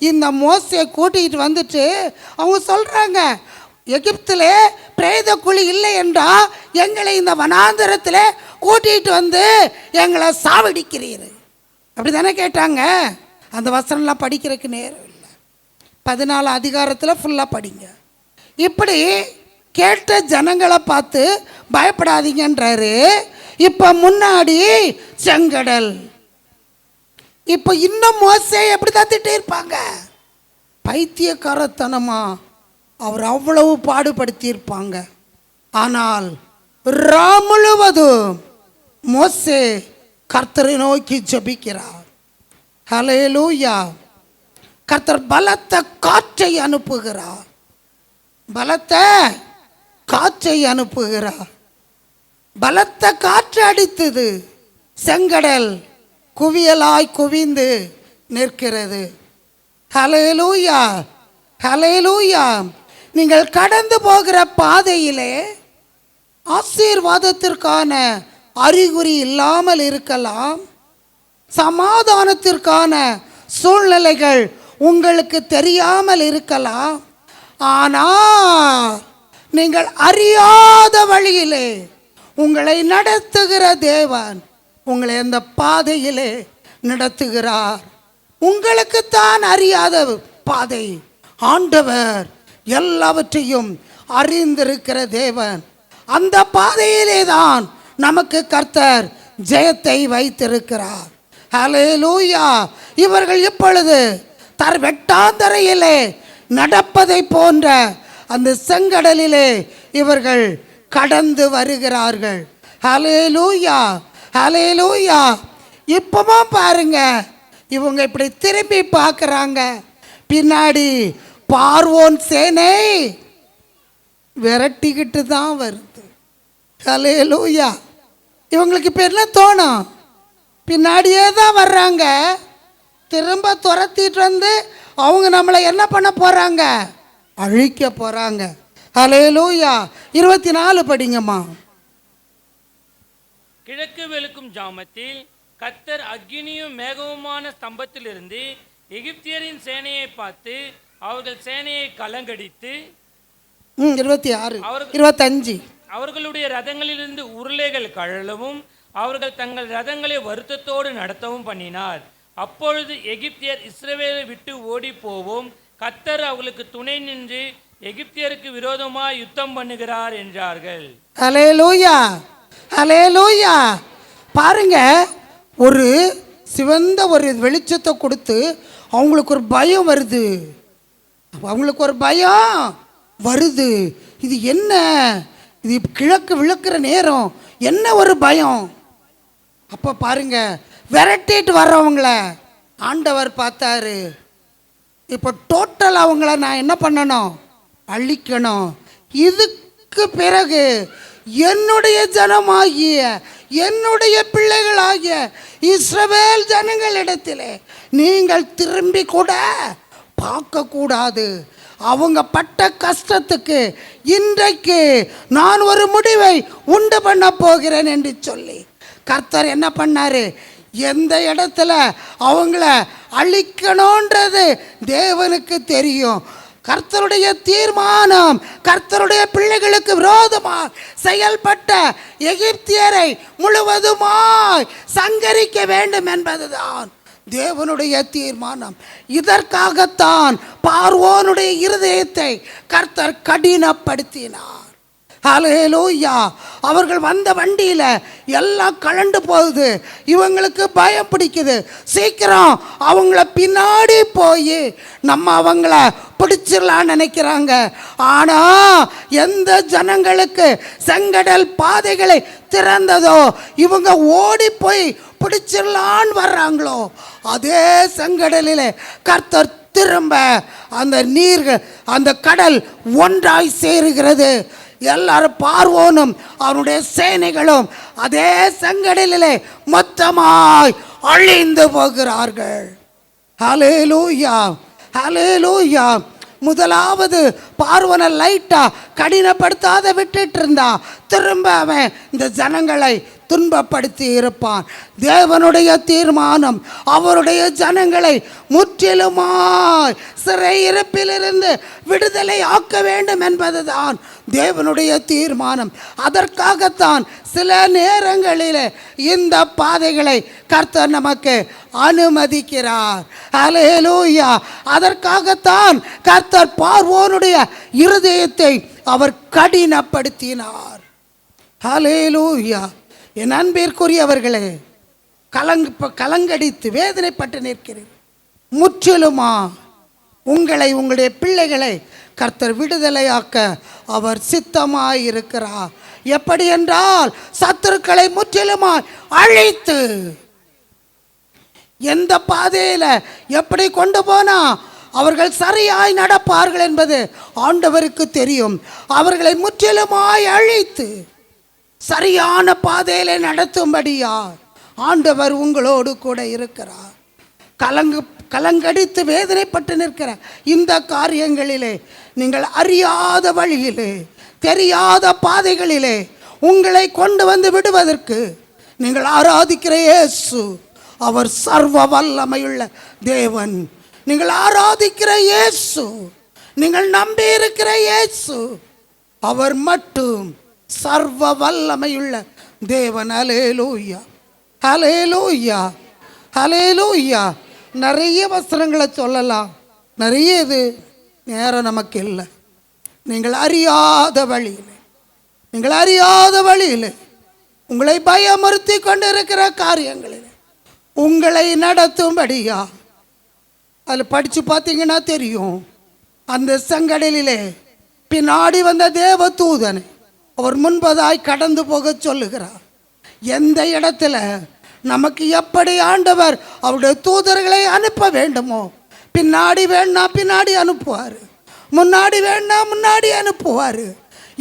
இந்த மோசையை கூட்டிகிட்டு வந்துட்டு அவங்க சொல்கிறாங்க, எகிப்தில் பிரேத குழி இல்லை என்றா எங்களை இந்த வனாந்தரத்தில் கூட்டிகிட்டு வந்து எங்களை சாவடிக்கிறீர். அப்படி தானே கேட்டாங்க. அந்த வசனம்லாம் படிக்கிறதுக்கு நேரம் இல்லை. 14 அதிகாரத்தில் ஃபுல்லாக படிங்க. இப்படி கேட்ட ஜனங்களை பார்த்து பயப்படாதீங்கன்றாரு. இப்போ முன்னாடி செங்கடல். இப்போ இன்னும் மோசே எப்படி தான் திட்டே இருப்பாங்க, பைத்தியக்காரத்தனமா அவர் அவ்வளவு பாடுபடுத்தியிருப்பாங்க. ஆனால் முழுவதும் மோசே கர்த்தரை நோக்கி ஜெபிக்கிறார். ஹல்லேலூயா. கர்த்தர் பலத்த காற்றை அனுப்புகிறார். பலத்த காற்றை அனுப்புகிறார். பலத்த காற்று அடித்தது. செங்கடல் குவியலாய் குவிந்து நிற்கிறது. ஹல்லேலூயா, ஹல்லேலூயா. நீங்கள் கடந்து போகிற பாதையிலே ஆசீர்வாதத்திற்கான அறிகுறி இல்லாமல் இருக்கலாம். சமாதானத்திற்கான சூழ்நிலைகள் உங்களுக்கு தெரியாமல் இருக்கலாம். ஆனால் நீங்கள் அறியாத வழியிலே உங்களை நடத்துகிற தேவன் உங்களை அந்த பாதையிலே நடத்துகிறார். உங்களுக்குத்தான் அறியாத பாதை. ஆண்டவர் எல்லாவற்றையும் அறிந்திருக்கிற தேவன். அந்த பாதையிலே தான் நமக்கு கர்த்தர் ஜெயத்தை வைத்திருக்கிறார். ஹல்லேலூயா. இவர்கள் இப்பொழுது வெட்டாந்தரையிலே நடப்பதை போன்ற அந்த செங்கடலிலே இவர்கள் கடந்து வருகிறார்கள். ஹல்லேலூயா, ஹல்லேலூயா. இப்பவும் பாருங்க, இவங்க இப்படி திரும்பி பார்க்குறாங்க. பின்னாடி பார்வோன் சேனை விரட்டிக்கிட்டு தான் வருது. ஹல்லேலூயா. இவங்களுக்கு இப்போ என்ன தோணும், பின்னாடியே தான் வர்றாங்க. திரும்ப துரத்திட்டு வந்து அவங்க நம்மளை என்ன பண்ண போகிறாங்க, அழிக்க போகிறாங்க. ஹல்லேலூயா. 24 படிங்கம்மா. கிழக்கு வெளுக்கும் ஜாமத்தில் கர்த்தர் அக்கினியும் மேகவுமான ஸ்தம்பத்திலிருந்து எகிப்தியரின் சேனையை பார்த்து அவர்கள் சேனையை கலங்கடித்து 26 25 அவர்களுடைய ரதங்களிலிருந்து உருளைகள் கழலவும் அவர்கள் தங்கள் ரதங்களை வருத்தத்தோடு நடத்தவும் பண்ணினார். அப்பொழுது எகிப்தியர் இஸ்ரவேலை விட்டு ஓடி போவோம், கர்த்தர் அவர்களுக்கு துணை நின்று எகிப்தியருக்கு விரோதமாக யுத்தம் பண்ணுகிறார் என்றார்கள். ஹல்லேலூயா, ஹல்லேலூயா. பாருங்க, ஒரு சிவந்த ஒரு வெளிச்சத்தை கொடுத்து அவங்களுக்கு ஒரு பயம் வருது. அவங்களுக்கு ஒரு பயம் வருது. இது என்ன, இது கிழக்கு விழுக்கிற நேரம், என்ன ஒரு பயம். அப்போ பாருங்க, விரட்டிட்டு வர்றவங்கள ஆண்டவர் பார்த்தாரு. இப்போ டோட்டல் அவங்கள நான் என்ன பண்ணணும், அழிக்கணும். இதுக்கு பிறகு என்னுடைய ஜனமாகிய என்னுடைய பிள்ளைகளாகிய இஸ்ரவேல் ஜனங்களிடத்திலே நீங்கள் திரும்பி கூட பார்க்கக்கூடாது. அவங்க பட்ட கஷ்டத்துக்கு இன்றைக்கு நான் ஒரு முடிவை உண்டு பண்ண போகிறேன் என்று சொல்லி கர்த்தர் என்ன பண்ணாரு, எந்த இடத்துல அவங்கள அழிக்கணுன்றது தேவனுக்கு தெரியும். கர்த்தருடைய தீர்மானம் கர்த்தருடைய பிள்ளைகளுக்கு விரோதமாக செயல்பட்ட எகிப்தியரை முழுவதுமாய் சங்கரிக்க வேண்டும் என்பதுதான் தேவனுடைய தீர்மானம். இதற்காகத்தான் பார்வோனுடைய இருதயத்தை கர்த்தர் கடினப்படுத்தினார். ஹல்லேலூயா. அவர்கள் வந்த வண்டியில் எல்லாம் கலண்டு போகுது. இவங்களுக்கு பயம் பிடிக்குது. சீக்கிரம் அவங்கள பின்னாடி போய் நம்ம அவங்கள பிடிச்சிடலான்னு நினைக்கிறாங்க. ஆனால் எந்த ஜனங்களுக்கு செங்கடல் பாதைகளை திறந்ததோ இவங்க ஓடி போய் பிடிச்சிடலான்னு வர்றாங்களோ அதே செங்கடலில் கர்த்தர் திரும்ப அந்த நீர்கள் அந்த கடல் ஒன்றாய் சேருகிறது. எல்லாரும் பார்வோனும் அவனுடைய சேனைகளும் அதே செங்கடலிலே மொத்தமாய் அழிந்து போகிறார்கள். ஹல்லேலூயா, ஹல்லேலூயா. முதலாவது பார்வனை லைட்டா கடினப்படுத்தாத விட்டுட்டு இருந்தா திரும்ப அவன் இந்த ஜனங்களை துன்பப்படுத்தி இருப்பான். தேவனுடைய தீர்மானம் அவருடைய ஜனங்களை முற்றிலுமாய் சிறையிருப்பிலிருந்து விடுதலை ஆக்க வேண்டும் என்பதுதான் தேவனுடைய தீர்மானம். அதற்காகத்தான் சில நேரங்களிலே இந்த பாதைகளை கர்த்தர் நமக்கு அனுமதிக்கிறார். அல்லேலூயா. அதற்காகத்தான் கர்த்தர் பார்வோனுடைய இருதயத்தை அவர் கடினப்படுத்தினார். அல்லேலூயா. என் அன்பிற்குரியவர்களே, கலங்கடித்து வேதனைப்பட்டு நிற்கிறேன். முற்றிலுமா உங்களை உங்களுடைய பிள்ளைகளை கர்த்தர் விடுதலையாக்க அவர் சித்தமாயிருக்கிறார். எப்படி என்றால் சத்துருக்களை முற்றிலுமாய் அழித்து எந்த பாதையில் எப்படி கொண்டு போனா அவர்கள் சரியாய் நடப்பார்கள் என்பது ஆண்டவருக்கு தெரியும். அவர்களை முற்றிலுமாய் அழித்து சரியான பாதையில நடத்தும்படியா ஆண்டவர் உங்களோடு கூட இருக்கிறார். கலங்கடித்து வேதனைப்பட்டு நிற்கிற இந்த காரியங்களிலே நீங்கள் அறியாத வழியிலே தெரியாத பாதைகளிலே உங்களை கொண்டு வந்து விடுவதற்கு நீங்கள் ஆராதிக்கிற இயேசு அவர் சர்வ வல்லமையுள்ள தேவன். நீங்கள் ஆராதிக்கிற இயேசு, நீங்கள் நம்பி இருக்கிற இயேசு அவர் மட்டும் சர்வ வல்லமையுள்ள தேவன். அல்லேலூயா, அல்லேலூயா, அல்லேலூயா. நிறைய வசனங்களை சொல்லலாம், நிறைய இது நேரம் நமக்கு இல்லை. நீங்கள் அறியாத வழியில் உங்களை பயமுறுத்தி கொண்டு இருக்கிற காரியங்களில் உங்களை நடத்தும்படியா அதில் படித்து பார்த்தீங்கன்னா தெரியும். அந்த செங்கடலிலே பின்னாடி வந்த தேவ தூதனை அவர் முன்பதாய் கடந்து போக சொல்லுகிறார். எந்த இடத்துல நமக்கு எப்படி ஆண்டவர் அவருடைய தூதர்களை அனுப்ப வேண்டுமோ, பின்னாடி வேணா பின்னாடி அனுப்புவார், முன்னாடி வேணா முன்னாடி அனுப்புவார்.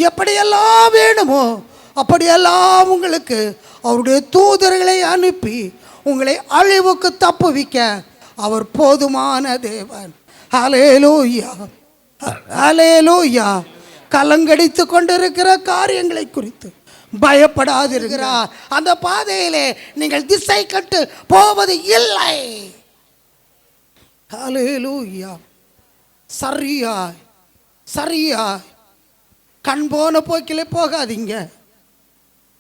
எப்படியெல்லாம் வேணுமோ அப்படியெல்லாம் உங்களுக்கு அவருடைய தூதர்களை அனுப்பி உங்களை அழிவுக்கு தப்புவிக்க அவர் போதுமான தேவன். அல்லேலூயா, அல்லேலூயா. கலங்கடித்து கொண்டிருக்கிற காரியங்களை குறித்து பயப்படாதிருக்கிறார். அந்த பாதையிலே நீங்கள் திசை கட்டு போவது இல்லை. அல்லேலூயா. சரியாய் சரியாய் கண் போன போக்கிலே போகாதீங்க.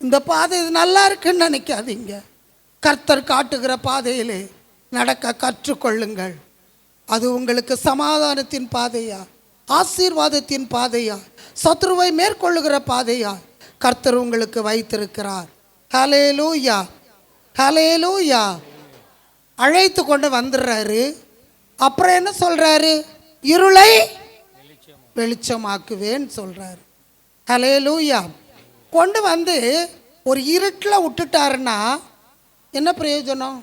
இந்த பாதை நல்லா இருக்குன்னு நினைக்காதீங்க. கர்த்தர் காட்டுகிற பாதையிலே நடக்க கற்றுக்கொள்ளுங்கள். அது உங்களுக்கு சமாதானத்தின் பாதையா, ஆசீர்வாதத்தின் பாதையா, சத்ருவை மேற்கொள்ளுகிற பாதையா கர்த்தர் உங்களுக்கு வைத்திருக்கிறார். ஹல்லேலூயா, ஹல்லேலூயா. அழைத்து கொண்டு வந்துடுறாரு. அப்புறம் என்ன சொல்றாரு? இருளை வெளிச்சமாக்குவேன்னு சொல்றாரு. ஹல்லேலூயா. கொண்டு வந்து ஒரு இருட்டில் விட்டுட்டாருன்னா என்ன பிரயோஜனம்?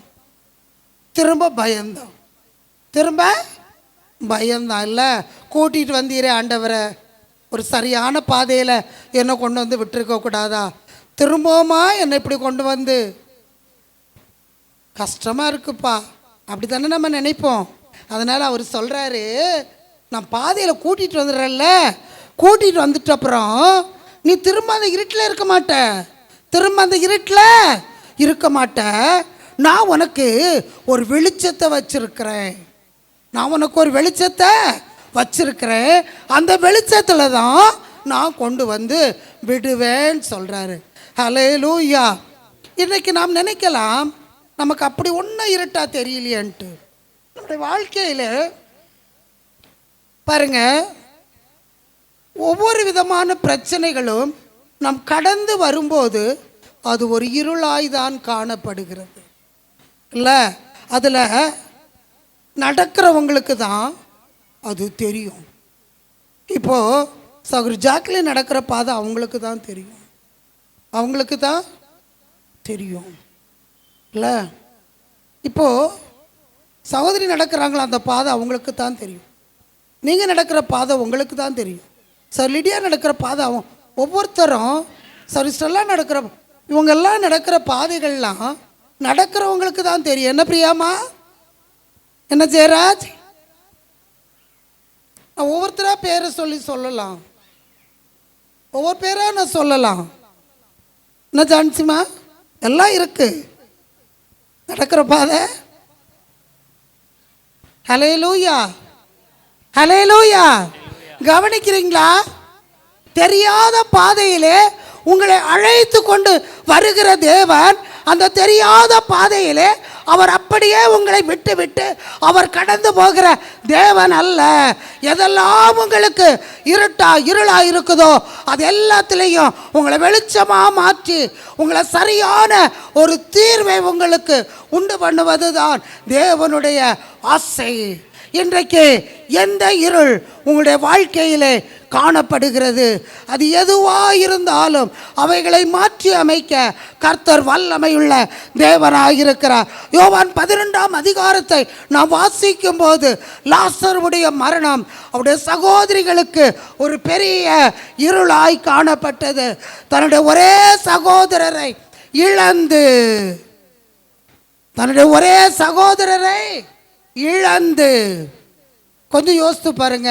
திரும்ப பயந்தான், திரும்ப பயந்தான். இல்லை, கூட்டிகிட்டு வந்தீரே ஆண்டவரை, ஒரு சரியான பாதையில் என்னை கொண்டு வந்து விட்டுருக்க கூடாதா? திரும்பவுமா என்னை இப்படி கொண்டு வந்து, கஷ்டமாக இருக்குப்பா, அப்படி தானே நம்ம நினைப்போம். அதனால் அவர் சொல்கிறாரு, நான் பாதையில் கூட்டிகிட்டு வந்துடுறேன்ல, கூட்டிகிட்டு வந்துட்ட அப்புறம் நீ திரும்ப அந்த இருட்டில் இருக்க மாட்ட, திரும்ப அந்த இருட்டில் இருக்க மாட்ட. நான் உனக்கு ஒரு வெளிச்சத்தை வச்சிருக்கிறேன், நான் உனக்கு ஒரு வெளிச்சத்தை வச்சிருக்கிறேன். அந்த வெளிச்சத்தில் தான் நான் கொண்டு வந்து விடுவேன்னு சொல்கிறாரு. ஹல்லேலூயா. இன்றைக்கி நாம் நினைக்கலாம் நமக்கு அப்படி ஒன்றும் இருட்டா தெரியலையன்ட்டு. நம்முடைய வாழ்க்கையில் பாருங்க, ஒவ்வொரு விதமான பிரச்சனைகளும் நாம் கடந்து வரும்போது அது ஒரு இருளாய்தான் காணப்படுகிறது. இல்லை, அதில் நடக்கிறவங்களுக்கு தான் அது தெரியும். இப்போது சகோதரி ஜாக்லின் நடக்கிற பாதை அவங்களுக்கு தான் தெரியும், அவங்களுக்கு தான் தெரியும். இல்லை, இப்போது சகோதரி நடக்கிறாங்களா அந்த பாதை அவங்களுக்கு தான் தெரியும். நீங்கள் நடக்கிற பாதை உங்களுக்கு தான் தெரியும். சார் லிடியா நடக்கிற பாதை ஒவ்வொருத்தரும், சார் ஸ்டெல்லா நடக்கிற, இவங்கெல்லாம் நடக்கிற பாதைகள்லாம் நடக்கிறவங்களுக்கு தான் தெரியும். என்ன பிரியாமா, என்ன ஜெயராஜ், நான் ஒவ்வொருத்தராக பேரை சொல்லலாம், ஒவ்வொரு பேராக நான் சொல்லலாம். என்ன ஜான்சிமா, எல்லாம் இருக்கு நடக்கிற பாதை. ஹல்லேலூயா, ஹல்லேலூயா. கவனிக்கிறீங்களா? தெரியாத பாதையிலே உங்களை அழைத்து கொண்டு வருகிற தேவன், அந்த தெரியாத பாதையிலே அவர் அப்படியே உங்களை விட்டு விட்டு அவர் கடந்து போகிற தேவன் அல்ல. எதெல்லாம் உங்களுக்கு இருளா இருக்குதோ அது எல்லாத்திலையும் உங்களை வெளிச்சமாக மாற்றி உங்களை சரியான ஒரு தீர்வை உங்களுக்கு உண்டு பண்ணுவது தான் தேவனுடைய ஆசை. இன்றைக்கு எந்த இருள் உங்களுடைய வாழ்க்கையிலே காணப்படுகிறது, அது எதுவாக இருந்தாலும் அவைகளை மாற்றி அமைக்க கர்த்தர் வல்லமையுள்ள தேவனாயிருக்கிறார். யோவான் 12ஆம் அதிகாரத்தை நாம் வாசிக்கும் போது லாசருடைய மரணம் அவருடைய சகோதரிகளுக்கு ஒரு பெரிய இருளாய் காணப்பட்டது. தன்னுடைய ஒரே சகோதரரை இழந்து கொஞ்சம் யோசித்து பாருங்க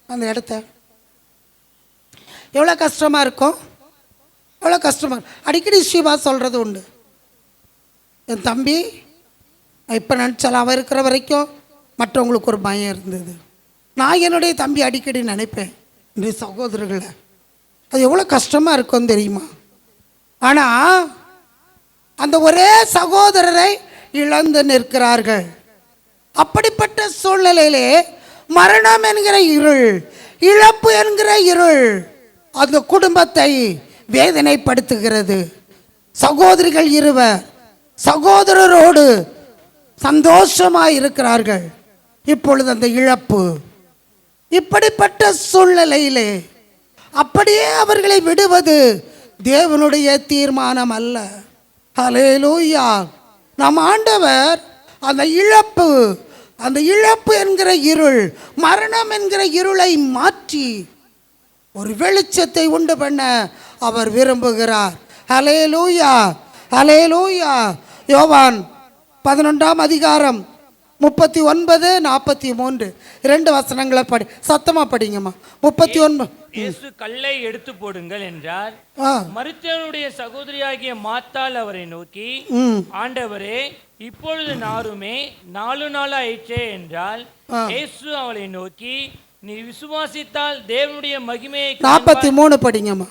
அந்த இடத்த. எவ்வளோ கஷ்டமாக இருக்கும், எவ்வளோ கஷ்டமாக. அடிக்கடி சிவா சொல்கிறது உண்டு, என் தம்பி இப்போ நினச்சாலும் அவன் இருக்கிற வரைக்கும் மற்றவங்களுக்கு ஒரு பயம் இருந்தது. நான் என்னுடைய தம்பி அடிக்கடி நினைப்பேன், என்னுடைய சகோதரர்களை அது எவ்வளோ கஷ்டமாக இருக்கும் தெரியுமா. ஆனால் அந்த ஒரே சகோதரரை இழந்து நிற்கிறார்கள். அப்படிப்பட்ட சூழ்நிலையிலே மரணம் என்கிற இருள், இழப்பு என்கிற இருள் அந்த குடும்பத்தை வேதனைப்படுத்துகிறது. சகோதரிகள் இருவர் சகோதரரோடு சந்தோஷமாய் இருக்கிறார்கள். இப்பொழுது அந்த இழப்பு, இப்படிப்பட்ட சூழ்நிலையிலே அப்படியே அவர்களை விடுவது தேவனுடைய தீர்மானம் அல்ல. ஹல்லேலூயா. நம் ஆண்டவர் அந்த இழப்பு என்கிற இருள், மரணம் என்கிற இருளை மாற்றி ஒரு வெளிச்சத்தை உண்டு பண்ண அவர் விரும்புகிறார். ஹல்லேலூயா, ஹல்லேலூயா. யோவான் 11ஆம் அதிகாரம் 39, 43 2 வசனங்களை படி, சத்தமா படிங்கம்மா. 39. இயேசு கல்லை எடுத்து போடுங்கள் என்றார். மரித்தவனுடைய சகோதரியாகிய மாத்தாள் அவரை நோக்கி, ஆண்டவரே, இப்பொழுது நாருமே 4 நாள் ஆயிற்றே என்றால். இயேசு அவளை நோக்கி, நீ விசுவாசித்தால் தேவனுடைய மகிமையை 43 படிங்கம்மா.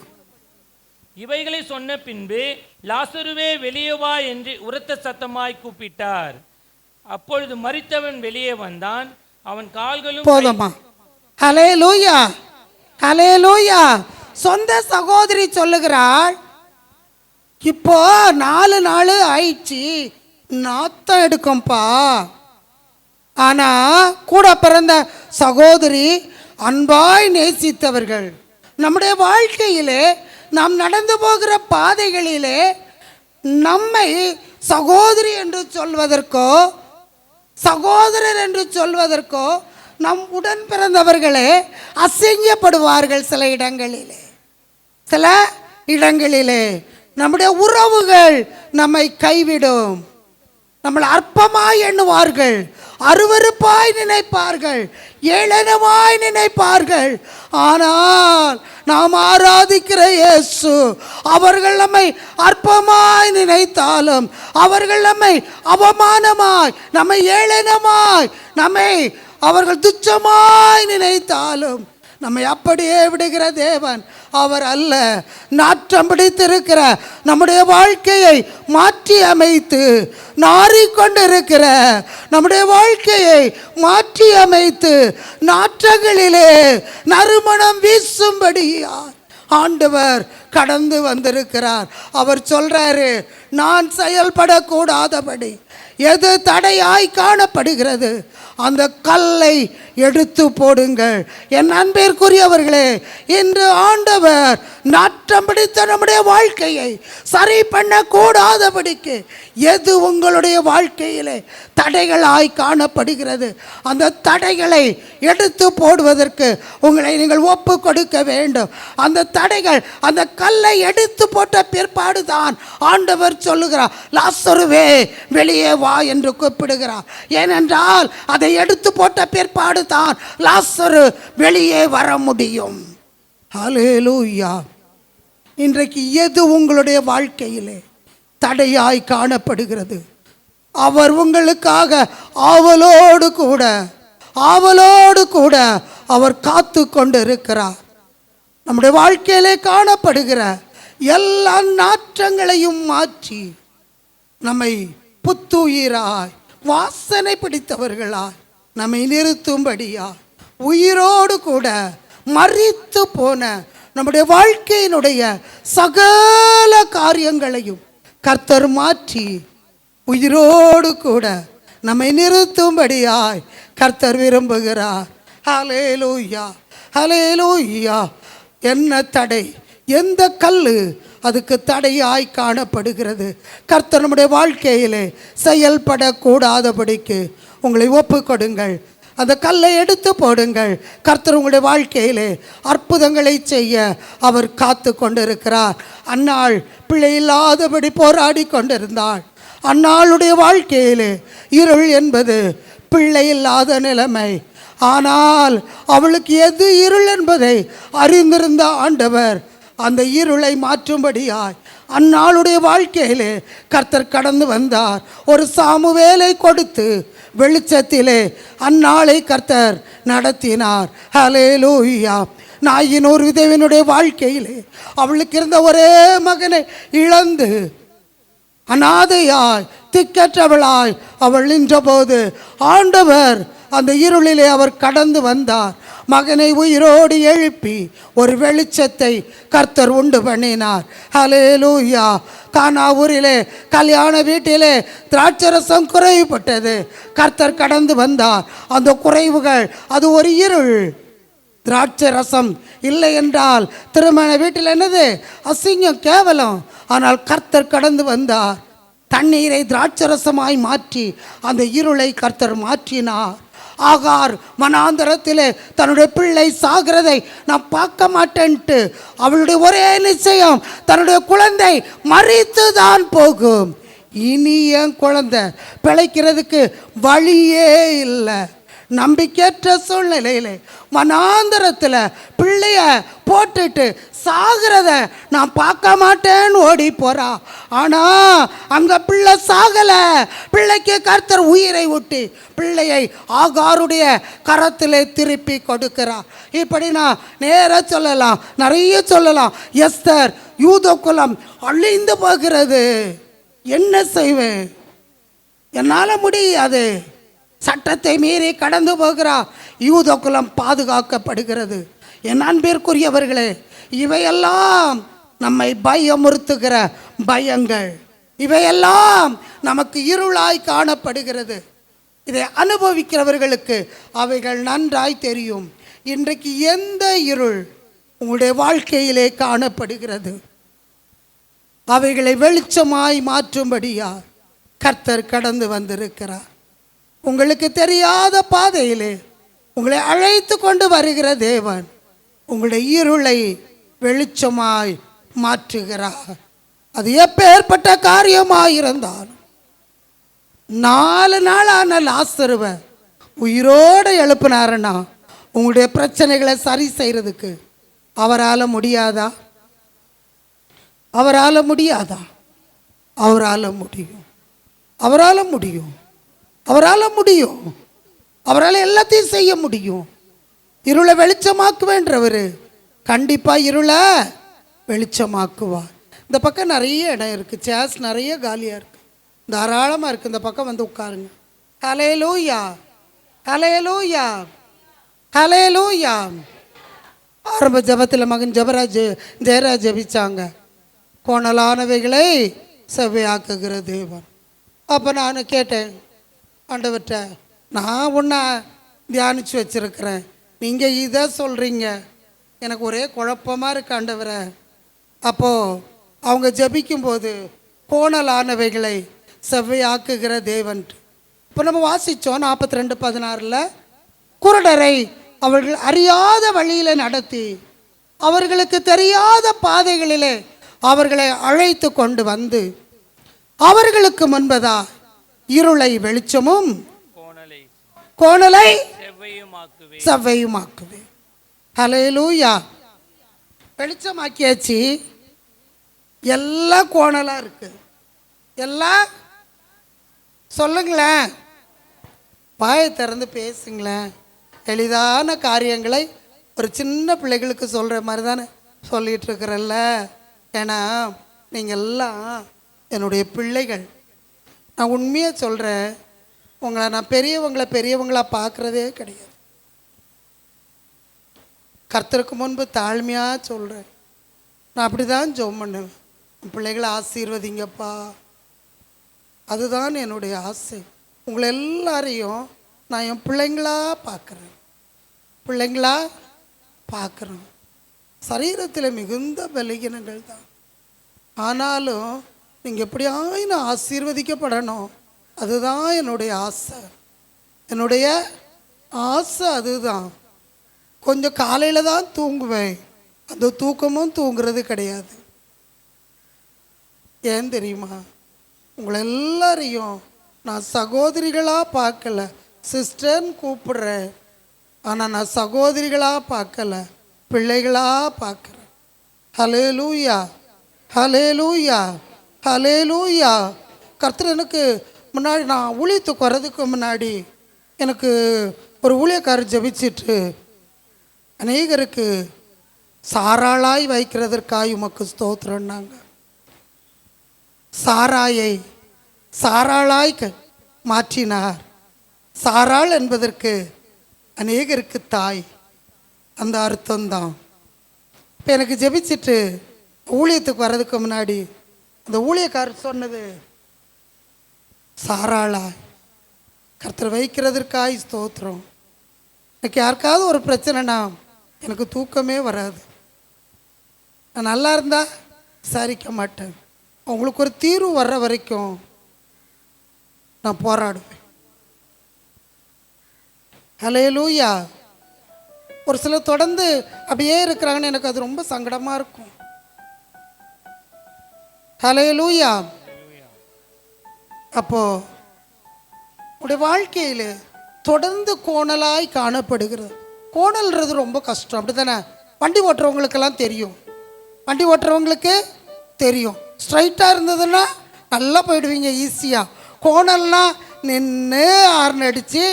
இவைகளை சொன்ன பின்பு லாசருவே வெளியே வா என்று உரத்த சத்தமாய் கூப்பிட்டார். அப்பொழுது மரித்தவன் வெளியே வந்தான். அவன் கால்களும் போதுமா. ஹல்லேலூயா, ஹல்லேலூயா. சொந்த சகோதரி சொல்லுகிறாள், இப்போ 4 நாள் ஆயிடுச்சு, நாத்தம் எடுக்கும்பா. ஆனா கூட பிறந்த சகோதரி, அன்பாய் நேசித்தவர்கள், நம்முடைய வாழ்க்கையிலே நாம் நடந்து போகிற பாதைகளிலே நம்மை சகோதரி என்று சொல்வதற்கோ சகோதரர் என்று சொல்வதற்கோ நம் உடன் பிறந்தவர்களே அசிங்கப்படுவார்கள். சில இடங்களிலே நம்முடைய உறவுகள் நம்மை கைவிடும், நம்மளை அற்பமாய் எண்ணுவார்கள், அருவருப்பாய் நினைப்பார்கள், ஏளனமாய் நினைப்பார்கள். ஆனால் நாம் ஆராதிக்கிற இயேசு, அவர்கள் நம்மை அற்பமாய் நினைத்தாலும், அவர்கள் நம்மை அவமானமாய், நம்மை ஏளனமாய், நம்மை அவர்கள் துச்சமாய் நினைத்தாலும் நம்மை அப்படியே விடுகிற தேவன் அவர் அல்ல. நாற்றம் பிடித்திருக்கிற நம்முடைய வாழ்க்கையை மாற்றி அமைத்து, நாறிக்கொண்டிருக்கிற நம்முடைய வாழ்க்கையை மாற்றி அமைத்து, நாற்றங்களிலே நறுமணம் வீசும்படியார் ஆண்டவர் கடந்து வந்திருக்கிறார். அவர் சொல்றாரு, நான் செயல்படக்கூடாதபடி எது தடையாய் காணப்படுகிறது அந்த கல்லை எடுத்து போடுங்கள். என் அன்பிற்குரியவர்களே, இன்று ஆண்டவர் நாற்றம் பிடித்த நம்முடைய வாழ்க்கையை சரி பண்ணக்கூடாதபடிக்கு எது உங்களுடைய வாழ்க்கையிலே தடைகளாய் காணப்படுகிறது அந்த தடைகளை எடுத்து போடுவதற்கு உங்களை நீங்கள் ஒப்பு கொடுக்க வேண்டும். அந்த தடைகள், அந்த கல்லை எடுத்து போட்ட பிற்பாடு தான் ஆண்டவர் சொல்லுகிறார், லாசருவே வெளியே வா என்று கூப்பிடுகிறார். ஏனென்றால் அதை எடுத்து போட்ட பிற்பாடு தான் லாசரு வெளியே வர முடியும். ஹல்லேலூயா. இன்றைக்கு எது உங்களுடைய வாழ்க்கையிலே தடையாய் காணப்படுகிறது. அவர் உங்களுக்காக ஆவலோடு கூட அவர் காத்து கொண்டு இருக்கிறார். நம்முடைய வாழ்க்கையிலே காணப்படுகிற எல்லா நாற்றங்களையும் மாற்றி நம்மை புத்துயிராய் வாசனை பிடித்தவர்களாய் நம்மை நிறுத்தும்படியாய் உயிரோடு கூட மரித்து போன நம்முடைய வாழ்க்கையினுடைய சகல காரியங்களையும் கர்த்தர் மாற்றி உயிரோடு கூட நம்மை நிறுத்தும்படியாய் கர்த்தர் விரும்புகிறார். ஹல்லேலூயா, ஹல்லேலூயா. என்ன தடை, எந்த கல் அதுக்கு தடையாய் காணப்படுகிறது? கர்த்தர் நம்முடைய வாழ்க்கையிலே செயல்படக்கூடாதபடிக்கு உங்களை ஒப்பு கொடுங்கள். அந்த கல்லை எடுத்து போடுங்கள். கர்த்தர் உங்களுடைய வாழ்க்கையிலே அற்புதங்களை செய்ய அவர் காத்து கொண்டிருக்கிறார். அன்னாள் பிள்ளை இல்லாதபடி போராடி கொண்டிருந்தாள். அன்னாளுடைய வாழ்க்கையிலே இருள் என்பது பிள்ளை இல்லாத நிலைமை. ஆனால் அவளுக்கு எது இருள் என்பதை அறிந்திருந்த ஆண்டவர் அந்த இருளை மாற்றும்படியாய் அன்னாளுடைய வாழ்க்கையிலே கர்த்தர் கடந்து வந்தார். ஒரு சாமுவேலை கொடுத்து வெளிச்சத்திலே அன்னாளை கர்த்தர் நடத்தினார். ஹல்லேலூயா. நாயினூர் விதவினுடைய வாழ்க்கையிலே அவளுக்கு இருந்த ஒரே மகனை இழந்து அனாதையாய் திக்கற்றவளாய் அவள் நின்றபோது ஆண்டவர் அந்த இருளிலே அவர் கடந்து வந்தார். மகனை உயிரோடு எழுப்பி ஒரு வெளிச்சத்தை கர்த்தர் உண்டு பண்ணினார். ஹல்லேலூயா. கானா ஊரிலே கல்யாண வீட்டிலே திராட்சரசம் குறைவுபட்டது. கர்த்தர் கடந்து வந்தார். அந்த குறைவுகள் அது ஒரு இருள். திராட்சை ரசம் இல்லை என்றால் திருமண வீட்டில் என்னது அசிங்கம், கேவலம். ஆனால் கர்த்தர் கடந்து வந்தார். தண்ணீரை திராட்சரசமாய் மாற்றி அந்த இருளை கர்த்தர் மாற்றினார். ஆகார் வனாந்தரத்திலே தன்னுடைய பிள்ளை சாகிறதை நான் பார்க்க மாட்டேன்ட்டு அவளுடைய ஒரே நிச்சயம் தன்னுடைய குழந்தை மரித்து தான் போகும். இனி என் குழந்தை பிழைக்கிறதுக்கு வழியே இல்லை. நம்பிக்கையற்ற சூழ்நிலையிலே வனாந்தரத்தில் பிள்ளைய போட்டுட்டு சாகிறத நான் பார்க்க மாட்டேன்னு ஓடி போறா. ஆனா அங்க பிள்ளை சாகல. பிள்ளைக்கு கர்த்தர் உயிரை ஊட்டி பிள்ளையை ஆகாருடைய கரத்திலே திருப்பி கொடுக்கிறார். இப்படி நான் நேர சொல்லலாம், நிறைய சொல்லலாம். எஸ்தர் யூத குலம் அழிந்து போகிறது. என்ன செய்வேன்? என்னால் முடியாது. சட்டத்தை மீறி கடந்து போகிறார். யூத குலம் பாதுகாக்கப்படுகிறது. என் அன்பிற்குரியவர்களே, இவையெல்லாம் நம்மை பயமுறுத்துகிற பயங்கள். இவையெல்லாம் நமக்கு இருளாய் காணப்படுகிறது. இதை அனுபவிக்கிறவர்களுக்கு அவைகள் நன்றாய் தெரியும். இன்றைக்கு எந்த இருள் உங்களுடைய வாழ்க்கையிலே காணப்படுகிறது, அவைகளை வெளிச்சமாய் மாற்றும்படியா கர்த்தர் கடந்து வந்திருக்கிறார். உங்களுக்கு தெரியாத பாதையிலே உங்களை அழைத்து கொண்டு வருகிற தேவன் உங்களுடைய இருளை வெளிச்சமாய் மாற்றுகிறார். அது எப்பேற்பட்ட காரியமாயிருந்தாலும் 4 நாளான லாசருவை உயிரோடு எழுப்பினாருன்னா உங்களுடைய பிரச்சனைகளை சரி செய்கிறதுக்கு அவரால் முடியாதா? அவரால் முடியாதா? அவரால் முடியும். அவரால் முடியும். அவரால் முடியும். அவரால் எல்லாத்தையும் செய்ய முடியும். இருளை வெளிச்சமாக்குவேன்றவர் கண்டிப்பாக இருளை வெளிச்சமாக்குவார். இந்த பக்கம் நிறைய இடம் இருக்குது. சேர்ஸ் நிறைய காலியாக இருக்குது, தாராளமாக இருக்குது. இந்த பக்கம் வந்து உட்காருங்க. ஹல்லேலூயா, ஹல்லேலூயா, ஹல்லேலூயா. ஆரம்ப ஜபத்தில் மகன் ஜெயராஜ் ஜபிச்சாங்க, கோணலானவைகளை செவ்வையாக்குகிற தேவன். அப்போ நான் கேட்டேன் ஆண்டவர்கிட்ட, நான் உன்னை தியானித்து வச்சுருக்கிறேன், நீங்கள் இதை சொல்கிறீங்க, எனக்கு ஒரே குழப்பமாக இருக்கு ஆண்டவரை. அப்போது அவங்க ஜபிக்கும்போது கோணலானவைகளை செவ்வையாக்குகிற தேவன். இப்போ நம்ம வாசித்தோம் 42:16 குருடரை அவர்கள் அறியாத வழியில் நடத்தி அவர்களுக்கு தெரியாத பாதைகளிலே அவர்களை அழைத்து கொண்டு வந்து அவர்களுக்கு முன்பதா இருளை வெளிச்சமும் கோணலை செவ்வையுமாக்குவே. ஹல்லேலூயா. வெளிச்சமாக்கியாச்சு, எல்லாம் கோணலாக இருக்குது. எல்லாம் சொல்லுங்களேன், வாயை திறந்து பேசுங்களேன். எளிதான காரியங்களை ஒரு சின்ன பிள்ளைகளுக்கு சொல்கிற மாதிரி தானே சொல்லிகிட்டு இருக்கிறல்ல. ஏன்னா நீங்கள் எல்லாம் என்னுடைய பிள்ளைகள். நான் உண்மையாக சொல்கிறேன், உங்களை நான் பெரியவங்களாக பார்க்குறதே கிடையாது. கர்த்தருக்கு முன்பு தாழ்மையாக சொல்கிறேன். நான் அப்படி தான் ஜெபம் பண்ணுவேன், என் பிள்ளைகளை ஆசீர்வதிங்கப்பா. அதுதான் என்னுடைய ஆசை. உங்களை எல்லாரையும் நான் என் பிள்ளைங்களா பார்க்குறேன். சரீரத்தில் மிகுந்த பலகீனங்கள் தான். ஆனாலும் நீங்கள் எப்படியாயினும் ஆசீர்வதிக்கப்படணும், அதுதான் என்னுடைய ஆசை. அதுதான். கொஞ்சம் காலையில் தான் தூங்குவேன், அந்த தூக்கமும் தூங்குறது கிடையாது. ஏன் தெரியுமா? உங்களை எல்லாரையும் நான் சகோதரிகளாக பார்க்கல, சிஸ்டர்ன்னு கூப்பிடுறேன். ஆனால் நான் சகோதரிகளாக பார்க்கல, பிள்ளைகளாக பார்க்குறேன். ஹல்லேலூயா, ஹல்லேலூயா, ஹல்லேலூயா. கர்த்தர் எனக்கு முன்னாடி, நான் ஊழியத்துக்கு வர்றதுக்கு முன்னாடி எனக்கு ஒரு ஊழியக்காரர் ஜெபிச்சிட்டு, அநேகருக்கு சாராளாய் வைக்கிறதற்காக உமக்கு ஸ்தோத்திரம்னாங்க. சாராயை சாராளாய் மாற்றினார். சாராள் என்பதற்கு அநேகருக்கு தாய், அந்த அர்த்தம்தான். இப்போ எனக்கு ஜெபிச்சிட்டு ஊழியத்துக்கு வர்றதுக்கு முன்னாடி அந்த ஊழியக்காரர் சொன்னது, சாராளாய் கர்த்தர் வைக்கிறதற்காய் ஸ்தோத்திரம். எனக்கு யாருக்காவது ஒரு பிரச்சனைனா எனக்கு தூக்கமே வராது. நான் நல்லா இருந்தால் விசாரிக்க மாட்டேன். அவங்களுக்கு ஒரு தீர்வு வர்ற வரைக்கும் நான் போராடுவேன். ஹல்லேலூயா. ஒரு சிலர் தொடர்ந்து அப்படியே இருக்கிறாங்கன்னு எனக்கு அது ரொம்ப சங்கடமாக இருக்கும். ஹல்லேலூயா. அப்போ உடைய வாழ்க்கையில் தொடர்ந்து கோணலாய் காணப்படுகிறது. கோணல்ன்றது ரொம்ப கஷ்டம், அப்படி தானே? வண்டி ஓட்டுறவங்களுக்கெல்லாம் தெரியும், வண்டி ஓட்டுறவங்களுக்கு தெரியும். ஸ்ட்ரைட்டாக இருந்ததுன்னா நல்லா போயிடுவீங்க ஈஸியாக. கோணல்னால் நின்று ஆர்ன் அடித்து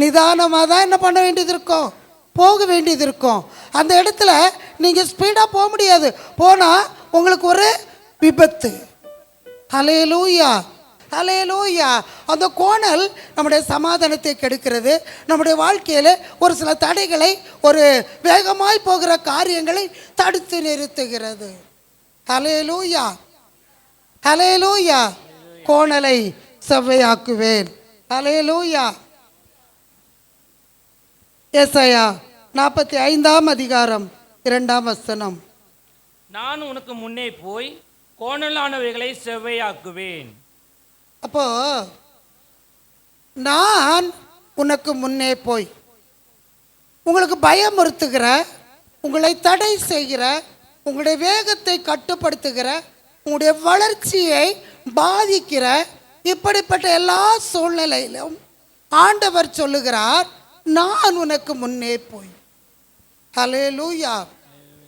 நிதானமாக தான் என்ன பண்ண வேண்டியது இருக்கும், போக வேண்டியது இருக்கும். அந்த இடத்துல நீங்கள் ஸ்பீடாக போக முடியாது, போனால் உங்களுக்கு ஒரு விபத்து. ஹல்லேலூயா, ஹல்லேலூயா. அந்த கோணல் நம்முடைய சமாதானத்தை கெடுக்கிறது. நம்முடைய வாழ்க்கையில் ஒரு சில தடைகளை, ஒரு வேகமாய் போகிற காரியங்களை தடுத்து நிறுத்துகிறது. ஹல்லேலூயா, ஹல்லேலூயா. கோணலை செவ்வையாக்குவேன். ஹல்லேலூயா. ஏசாயா 45:2 நான் உனக்கு முன்னே போய் கோணலானவைகளை செவ்வையாக்குவேன். அப்போ நான் உனக்கு முன்னே போய் உங்களுக்கு பயமுறுத்துகிற, உங்களை தடை செய்கிற, உங்களுடைய வேகத்தை கட்டுப்படுத்துகிற, உங்களுடைய வளர்ச்சியை பாதிக்கிற இப்படிப்பட்ட எல்லா சூழ்நிலையிலும் ஆண்டவர் சொல்லுகிறார், நான் உனக்கு முன்னே போய். ஹல்லேலூயா.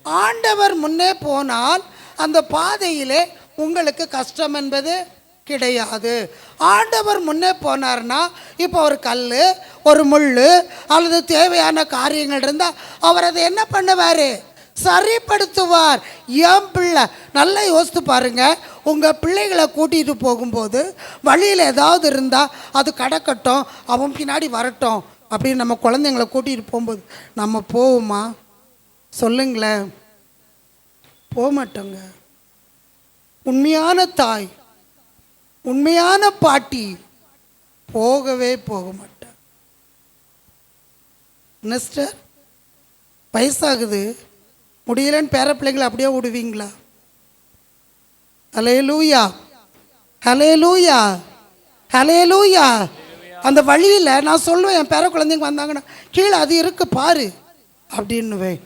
ஆண்டவர் முன்னே போனால் அந்த பாதையிலே உங்களுக்கு கஷ்டம் என்பது கிடையாது. ஆண்டவர் முன்னே போனார்னா, இப்போ ஒரு கல், ஒரு முள் அல்லது தேவையான காரியங்கள் இருந்தால் அவர் அதை என்ன பண்ணுவார், சரிப்படுத்துவார். என் பிள்ளை, நல்லா யோசித்து பாருங்க, உங்கள் பிள்ளைகளை கூட்டிகிட்டு போகும்போது வழியில் ஏதாவது இருந்தால் அது கடக்கட்டும், அவன் பின்னாடி வரட்டும் அப்படின்னு நம்ம குழந்தைங்களை கூட்டிகிட்டு போகும்போது நம்ம போவோமா? சொல்லுங்களேன், போக மாட்டோங்க. உண்மையான தாய், உண்மையான பாட்டி போகவே போக மாட்டார். மிஸ்டர், வயசாகுது முடியலன்னு பேர பிள்ளைங்களை அப்படியே விடுவீங்களா? ஹல்லேலூயா, ஹல்லேலூயா, ஹல்லேலூயா. அந்த வழியில் நான் சொல்லுவேன், என் பேர குழந்தைங்க வந்தாங்கன்னா கீழே அது இருக்கு பாரு அப்படின்னுவேன்.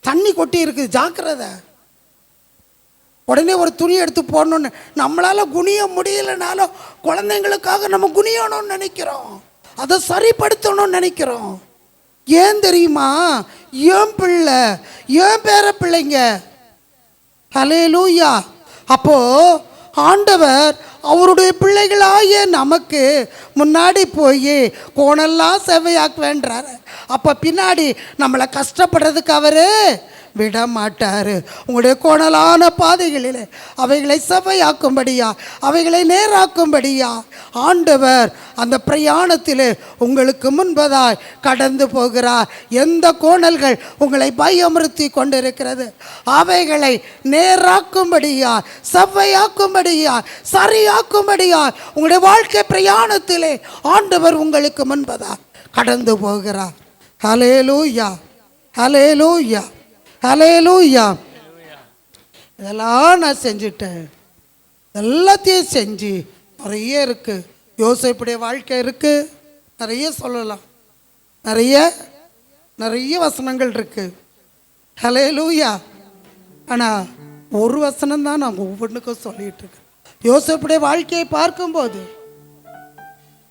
தண்ணி கொட்டி இருக்குது, ஜாக்கிரதை. உடனே ஒரு துணி எடுத்து போடணுன்னு நம்மளால் குனிய முடியலனாலும் குழந்தைங்களுக்காக நம்ம குனியணும்னு நினைக்கிறோம், அதை சரிப்படுத்தணும்னு நினைக்கிறோம். ஏன் தெரியுமா? ஏன் பிள்ளை, ஏன் பேர பிள்ளைங்க. ஹல்லேலூயா. அப்போ ஆண்டவர் அவருடைய பிள்ளைகளாகிய நமக்கு முன்னாடி போய் கோணெல்லாம் செவ்வையாக்குவேன்றாரு. அப்போ பின்னாடி நம்மளை கஷ்டப்படுறதுக்கு அவரு விட மாட்டார். உங்களுடைய கோணலான பாதைகளில் அவைகளை செவ்வையாக்கும்படியா, அவைகளை நேராக்கும்படியா ஆண்டவர் அந்த பிரயாணத்தில் உங்களுக்கு முன்பதாய் கடந்து போகிறார். எந்த கோணல்கள் உங்களை பயமுறுத்தி கொண்டிருக்கிறது அவைகளை நேராக்கும்படியா, செவ்வையாக்கும்படியா, சரியாக்கும்படியா உங்களுடைய வாழ்க்கை பிரயாணத்திலே ஆண்டவர் உங்களுக்கு முன்பதாய் கடந்து போகிறார். ஹல்லேலூயா, ஹல்லேலூயா, ஹல்லேலூயா. இதெல்லாம் நான் செஞ்சுட்டேன், எல்லாத்தையும் செஞ்சு நிறைய இருக்கு. யோசேப்புடைய வாழ்க்கை இருக்கு, நிறைய சொல்லலாம், நிறைய வசனங்கள் இருக்கு. ஹல்லேலூயா. ஆனால் ஒரு வசனம் தான் நான் ஒவ்வொன்றுக்கும் சொல்லிட்டு இருக்கேன். யோசேப்புடைய வாழ்க்கையை பார்க்கும்போது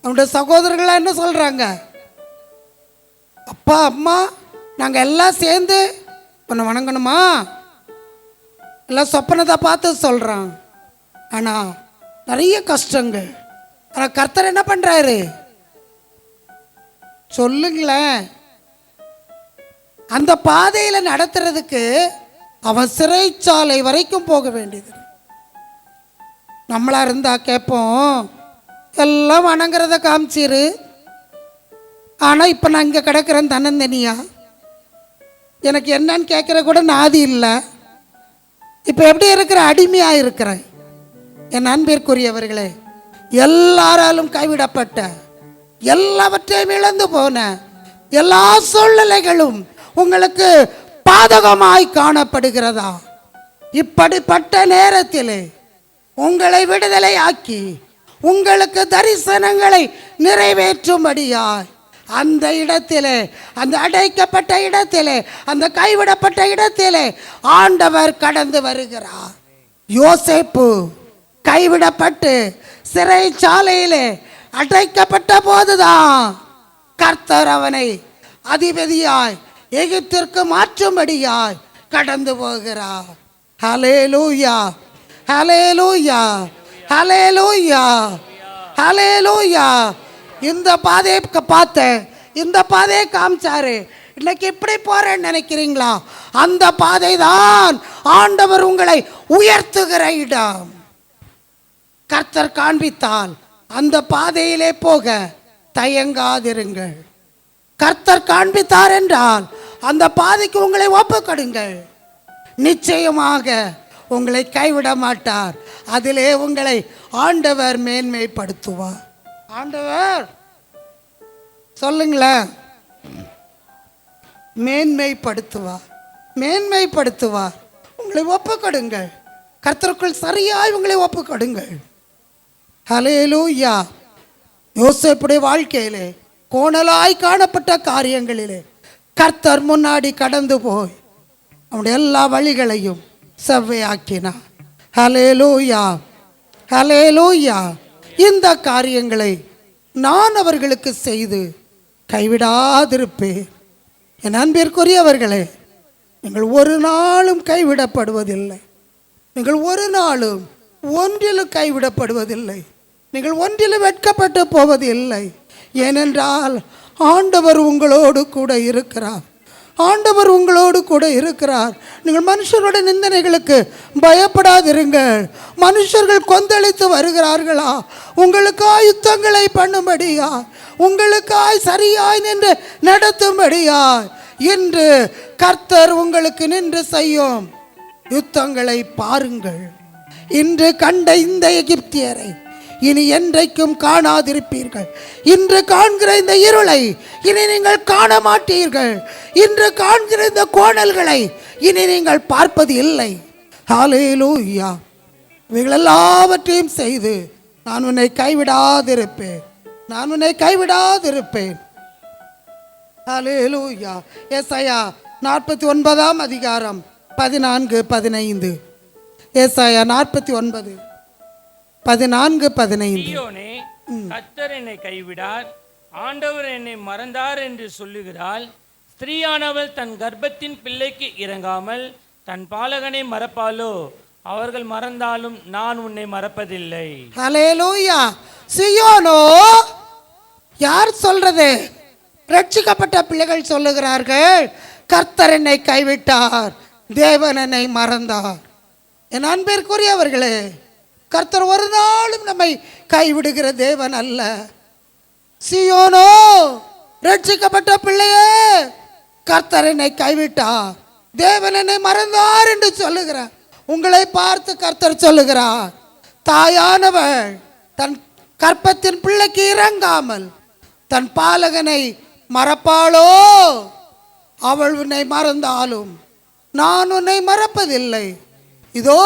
அவனுடைய சகோதரர்களாக என்ன சொல்றாங்க? அப்பா அம்மா நாங்கள் எல்லாம் சேர்ந்து உன்னை வணங்கணுமா? எல்லாம் சொப்பனத்தை பார்த்து சொல்கிறான். ஆனால் நிறைய கஷ்டங்கள். ஆனால் கர்த்தர் என்ன பண்ணுறாரு சொல்லுங்களேன்? அந்த பாதையில் நடத்துறதுக்கு அவன் சிறைச்சாலை வரைக்கும் போக வேண்டியது. நம்மளா இருந்தா கேட்போம், எல்லாம் வணங்குறத காமிச்சிரு, ஆனால் இப்போ நான் இங்கே கிடக்கிறேன் தன்னந்தனியா, எனக்கு என்னன்னு கேட்குற கூட நாதி இல்லை, இப்போ எப்படி இருக்கிற அடிமையாக இருக்கிறேன். என் அன்பிற்குரியவர்களே, எல்லாராலும் கைவிடப்பட்ட, எல்லாவற்றையும் இழந்து போன, எல்லா சூழ்நிலைகளும் உங்களுக்கு பாதகமாய் காணப்படுகிறதா? இப்படிப்பட்ட நேரத்தில் உங்களை விடுதலை ஆக்கி உங்களுக்கு தரிசனங்களை நிறைவேற்றும்படியாய் அந்த இடத்திலே, அந்த அடைக்கப்பட்ட இடத்திலே, அந்த கைவிடப்பட்ட இடத்திலே ஆண்டவர் கடந்து வருகிறார். யோசேப்பு கைவிடப்பட்டு சிறைச்சாலையிலே அடைக்கப்பட்ட போதுதான் கர்த்தர் அவனை அதிபதியாய் எகிப்திற்கு மாற்றும்படியாய் கடந்து போகிறார். ஹல்லேலூயா, ஹல்லேலூயா, ஹல்லேலூயா, ஹல்லேலூயா. இந்த பாதையை பார்த்தேன், இந்த பாதையை காமிச்சாரு, இன்னைக்கு இப்படி போறேன்னு நினைக்கிறீங்களா? அந்த பாதை தான் ஆண்டவர் உங்களை உயர்த்துகிற இடம். கர்த்தர் காண்பித்தால் அந்த பாதையிலே போக தயங்காதிருங்கள். கர்த்தர் காண்பித்தார் என்றால் அந்த பாதைக்கு உங்களை ஒப்புக்கொடுங்கள். நிச்சயமாக உங்களை கைவிட மாட்டார். அதிலே உங்களை ஆண்டவர் மேன்மைப்படுத்துவார். ஆண்டவர் சொல்லுங்களேன், மேன்மைப்படுத்துவார், மேன்மைப்படுத்துவார். உங்களை ஒப்புக்கொடுங்கள், கர்த்தருக்குள் சரியாய் உங்களை ஒப்புக்கொடுங்கள். ஹல்லேலூயா. யோசேப்புடைய வாழ்க்கையிலே கோணலாய் காணப்பட்ட காரியங்களிலே கர்த்தர் முன்னாடி கடந்து போய் அவனுடைய எல்லா வழிகளையும் செவ்வையாக்கினார். ஹல்லேலூயா, ஹல்லேலூயா. இந்த காரியங்களை நான் அவர்களுக்கு செய்து கைவிடாதிருப்பேன். என் அன்பிற்குரியவர்களே, நீங்கள் ஒரு நாளும் கைவிடப்படுவதில்லை. நீங்கள் ஒரு நாளும் ஒன்றிலும் கைவிடப்படுவதில்லை. நீங்கள் ஒன்றிலும் வெட்கப்பட்டு போவதில்லை. ஏனென்றால் ஆண்டவர் உங்களோடு கூட இருக்கிறார். ஆண்டவர் உங்களோடு கூட இருக்கிறார். நீங்கள் மனுஷருடைய நிந்தனைகளுக்கு பயப்படாதிருங்கள். மனுஷர்கள் கொந்தளித்து வருகிறார்களா? உங்களுக்காய் யுத்தங்களை பண்ணும்படியா, உங்களுக்காய் சரியாய் நின்று நடத்தும்படியா இன்று கர்த்தர் உங்களுக்கு நின்று செய்யும் யுத்தங்களை பாருங்கள். இன்று கண்ட இந்த எகிப்தியரை இனி என்றைக்கும் காணாதிருப்பீர்கள். இன்று காண்கிற இந்த இருளை இனி நீங்கள் காண மாட்டீர்கள். இன்று காண்கிற இந்த கோணல்களை இனி நீங்கள் பார்ப்பது இல்லை. ஹல்லேலூயா. இவைகள் எல்லாவற்றையும் செய்து நான் உன்னை கைவிடாதிருப்பேன், நான் உன்னை கைவிடாதிருப்பேன். ஹல்லேலூயா. ஏசாயா 49 அதிகாரம் 14-15. ஏசாயா 49 14-15. சீயோனே, கர்த்தர் என்னை கைவிடார், ஆண்டவர் என்னை மறந்தார் என்று சொல்லுகிறாள். ஸ்திரீயானவள் தன் கர்ப்பத்தின் பிள்ளைக்கு இறங்காமல் தன் பாலகனை மறப்பாளோ? அவர்கள் மறந்தாலும் நான் உன்னை மறப்பதில்லை. ஹல்லேலூயா. சீயோனோ, யார் சொல்றது? ரட்சிக்கப்பட்ட பிள்ளைகள் சொல்லுகிறார்கள், கர்த்தர் என்னை கைவிட்டார், தேவன் என்னை மறந்தார். என் அன்பிற்குரியவர்களே, கர்த்தர் ஒரு நாளும் நம்மை கைவிடுகிற தேவன் அல்ல. சீயோனோ, ரட்சிக்கப்பட்ட பிள்ளையே, கர்த்தர் என்னை கைவிட்டார், தேவன் என்னை மறந்தார் என்று சொல்லுகிறார். உங்களை பார்த்து கர்த்தர் சொல்லுகிறார், தாயானவள் தன் கற்பத்தின் பிள்ளைக்கு இறங்காமல் தன் பாலகனை மறப்பாளோ? அவள் உன்னை மறந்தாலும் நான் உன்னை மறப்பதில்லை. இதோ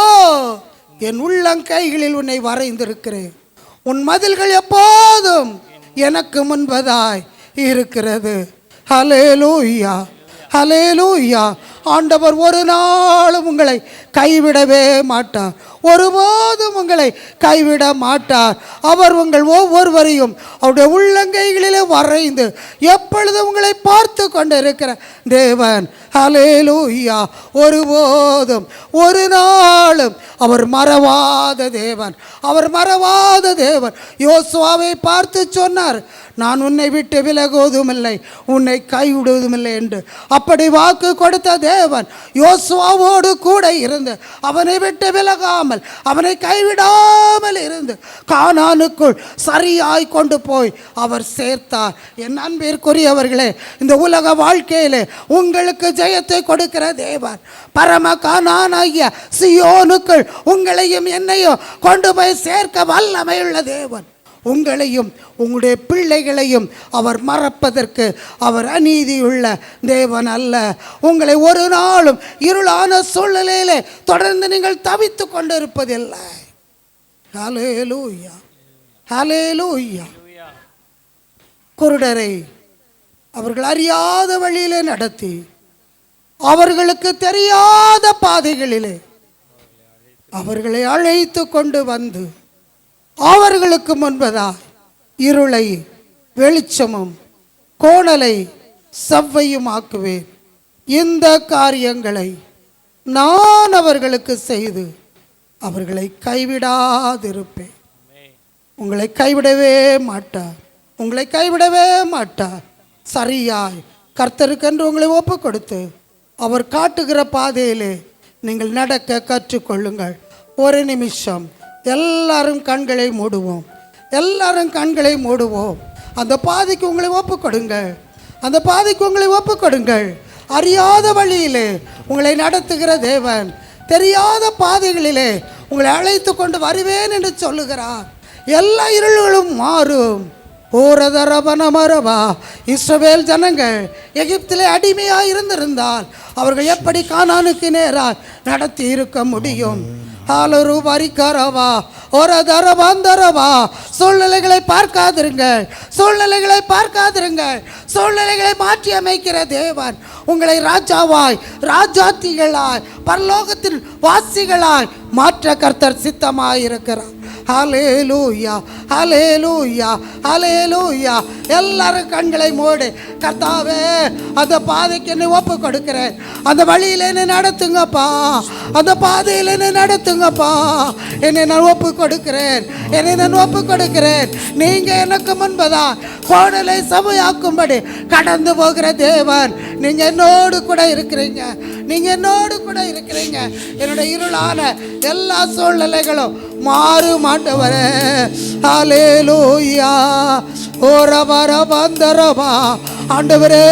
என் உள்ளங்கைகளில் உன்னை வரைந்திருக்கிறேன். உன் மதில்கள் எப்போதும் எனக்கு முன்பதாய் இருக்கிறது. ஹல்லேலூயா, ஹல்லேலூயா. ஆண்டவர் ஒரு நாளும் உங்களை கைவிடவே மாட்டார், ஒருபோதும் உங்களை கைவிட மாட்டார். அவர் உங்கள் ஒவ்வொருவரையும் அவருடைய உள்ளங்கைகளிலே வரைந்து எப்பொழுதும் உங்களை பார்த்து கொண்டு இருக்கிற தேவன். ஹல்லேலூயா. ஒருபோதும் ஒரு நாளும் அவர் மறவாத தேவன், அவர் மறவாத தேவன். யோசுவாவை பார்த்து சொன்னார், நான் உன்னை விட்டு விலகுவதும் இல்லை, உன்னை கைவிடுவதும் இல்லை என்று. அப்படி வாக்கு கொடுத்த தேவன் யோசுவாவோடு கூட இருந்து அவனை விட்டு விலகாமல் அவனை கைவிடாமல் இருந்து கானானுக்குள் சரியாய் கொண்டு போய் அவர் சேர்த்தார். என் அன்பிற்குரியவர்களே, இந்த உலக வாழ்க்கையிலே உங்களுக்கு ஜெயத்தை கொடுக்கிற தேவன், பரம கானானாகிய சீயோனுக்குள் உங்களையும் என்னையும் கொண்டு போய் சேர்க்க வல்லமையுள்ள தேவன். உங்களையும் உங்களுடைய பிள்ளைகளையும் அவர் மறப்பதற்கு அவர் அநீதியுள்ள தேவன் அல்ல. உங்களை ஒரு நாளும் இருளான சூழ்நிலையிலே தொடர்ந்து நீங்கள் தவித்து கொண்டிருப்பதில்லை. ஹல்லேலூயா, ஹல்லேலூயா. குருடரை அவர்கள் அறியாத வழியிலே நடத்தி அவர்களுக்கு தெரியாத பாதைகளிலே அவர்களை அழைத்து கொண்டு வந்து அவர்களுக்கு முன்பதாய் இருளை வெளிச்சமும் கோணலை செவ்வையும் ஆக்குவேன். இந்த காரியங்களை நான் அவர்களுக்கு செய்து அவர்களை கைவிடாதிருப்பேன். உங்களை கைவிடவே மாட்டார், உங்களை கைவிடவே மாட்டார். சரியாய் கர்த்தருக்கென்று உங்களை ஒப்பு கொடுத்து அவர் காட்டுகிற பாதையிலே நீங்கள் நடக்க கற்றுக்கொள்ளுங்கள். ஒரு நிமிஷம் எல்லாரும் கண்களை மூடுவோம், எல்லாரும் கண்களை மூடுவோம். அந்த பாதைக்கு உங்களை ஒப்பு கொடுங்கள், அந்த பாதைக்கு உங்களை ஒப்பு கொடுங்கள். அறியாத வழியிலே உங்களை நடத்துகிற தேவன் தெரியாத பாதைகளிலே உங்களை அழைத்து கொண்டு வருவேன் என்று சொல்லுகிறார். எல்லா இருள்களும் மாறும். ஓரதரபனமரவா. இஸ்ரவேல் ஜனங்கள் எகிப்திலே அடிமையாக இருந்திருந்தால் அவர்கள் எப்படி கானானுக்கு நேராக நடத்தி இருக்க முடியும்? ஆலரு வரிக்காரவா ஒரு தரபாந்தரவா. சூழ்நிலைகளை பார்க்காதிருங்கள், சூழ்நிலைகளை பார்க்காதிருங்கள். சூழ்நிலைகளை மாற்றி அமைக்கிற தேவன் உங்களை ராஜாவாய் ராஜாத்திகளாய் பரலோகத்தின் வாசிகளாய் மாற்ற கர்த்தர் சித்தமாயிருக்கிறார். ஹல்லேலூயா, ஹல்லேலூயா, ஹல்லேலூயா. எல்லாரும் கண்களை மூடு. கர்த்தாவே, அந்த பாதைக்கு என்னை ஒப்பு கொடுக்கிறேன், அந்த வழியில் என்னை நடத்துங்கப்பா, அந்த பாதையில் என்னை நடத்துங்கப்பா. என்னை நான் ஒப்பு கொடுக்கிறேன், என்னை நான் ஒப்பு கொடுக்கிறேன். நீங்க எனக்கு முன்பதா கோணலை சபையாக்கும்படி கடந்து போகிற தேவன். நீங்க என்னோடு கூட இருக்கிறீங்க, நீங்க என்னோடு கூட இருக்கிறீங்க. என்னுடைய இருளான எல்லா சூழ்நிலைகளும் மாறும் ஆண்டவரே. ஹல்லேலூயா. ஓரபரபந்தரபா. ஆண்டவரே,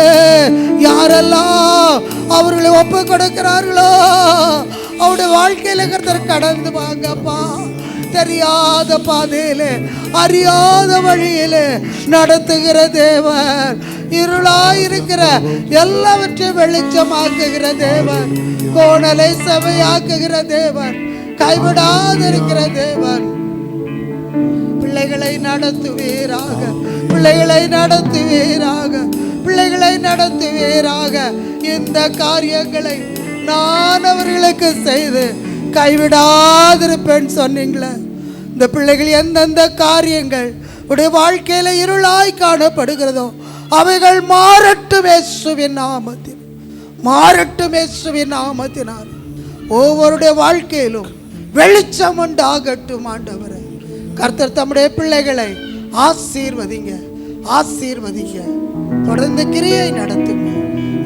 யாரெல்லாம் அவர்களை ஒப்பு கொடுக்கிறார்களோ அவருடைய வாழ்க்கையில கர்த்தர் கடந்து வாங்கப்பா. தெரியாத பாதையிலே அறியாத வழியிலே நடத்துகிற தேவன், இருளாயிருக்கிற எல்லாவற்றையும் வெளிச்சமாக்குகிற தேவன், கோணலை சபையாக்குகிற தேவன், கைவிடாதிருக்கிற தேவன். பிள்ளைகளை நடத்துவீராக, பிள்ளைகளை நடத்துவீராக, பிள்ளைகளை நடத்துவீராக. இந்த காரியங்களை நான் அவர்களுக்கு செய்து கைவிடாதிருப்பேன் சொன்னீங்களே. இந்த பிள்ளைகள் எந்தெந்த காரியங்கள் உடைய வாழ்க்கையில இருளாய் காணப்படுகிறதோ அவைகள் மாறட்டும் இயேசுவின் நாமத்தில், மாறட்டும் இயேசுவின் நாமத்தினால். ஒவ்வொருடைய வாழ்க்கையிலும் வெளிச்சம் உண்டாகட்டும் ஆண்டவரே. கர்த்தர் தம்முடைய பிள்ளைகளை ஆசீர்வதிங்க, ஆசீர்வதிங்க. தொடர்ந்து கிரியை நடத்துங்க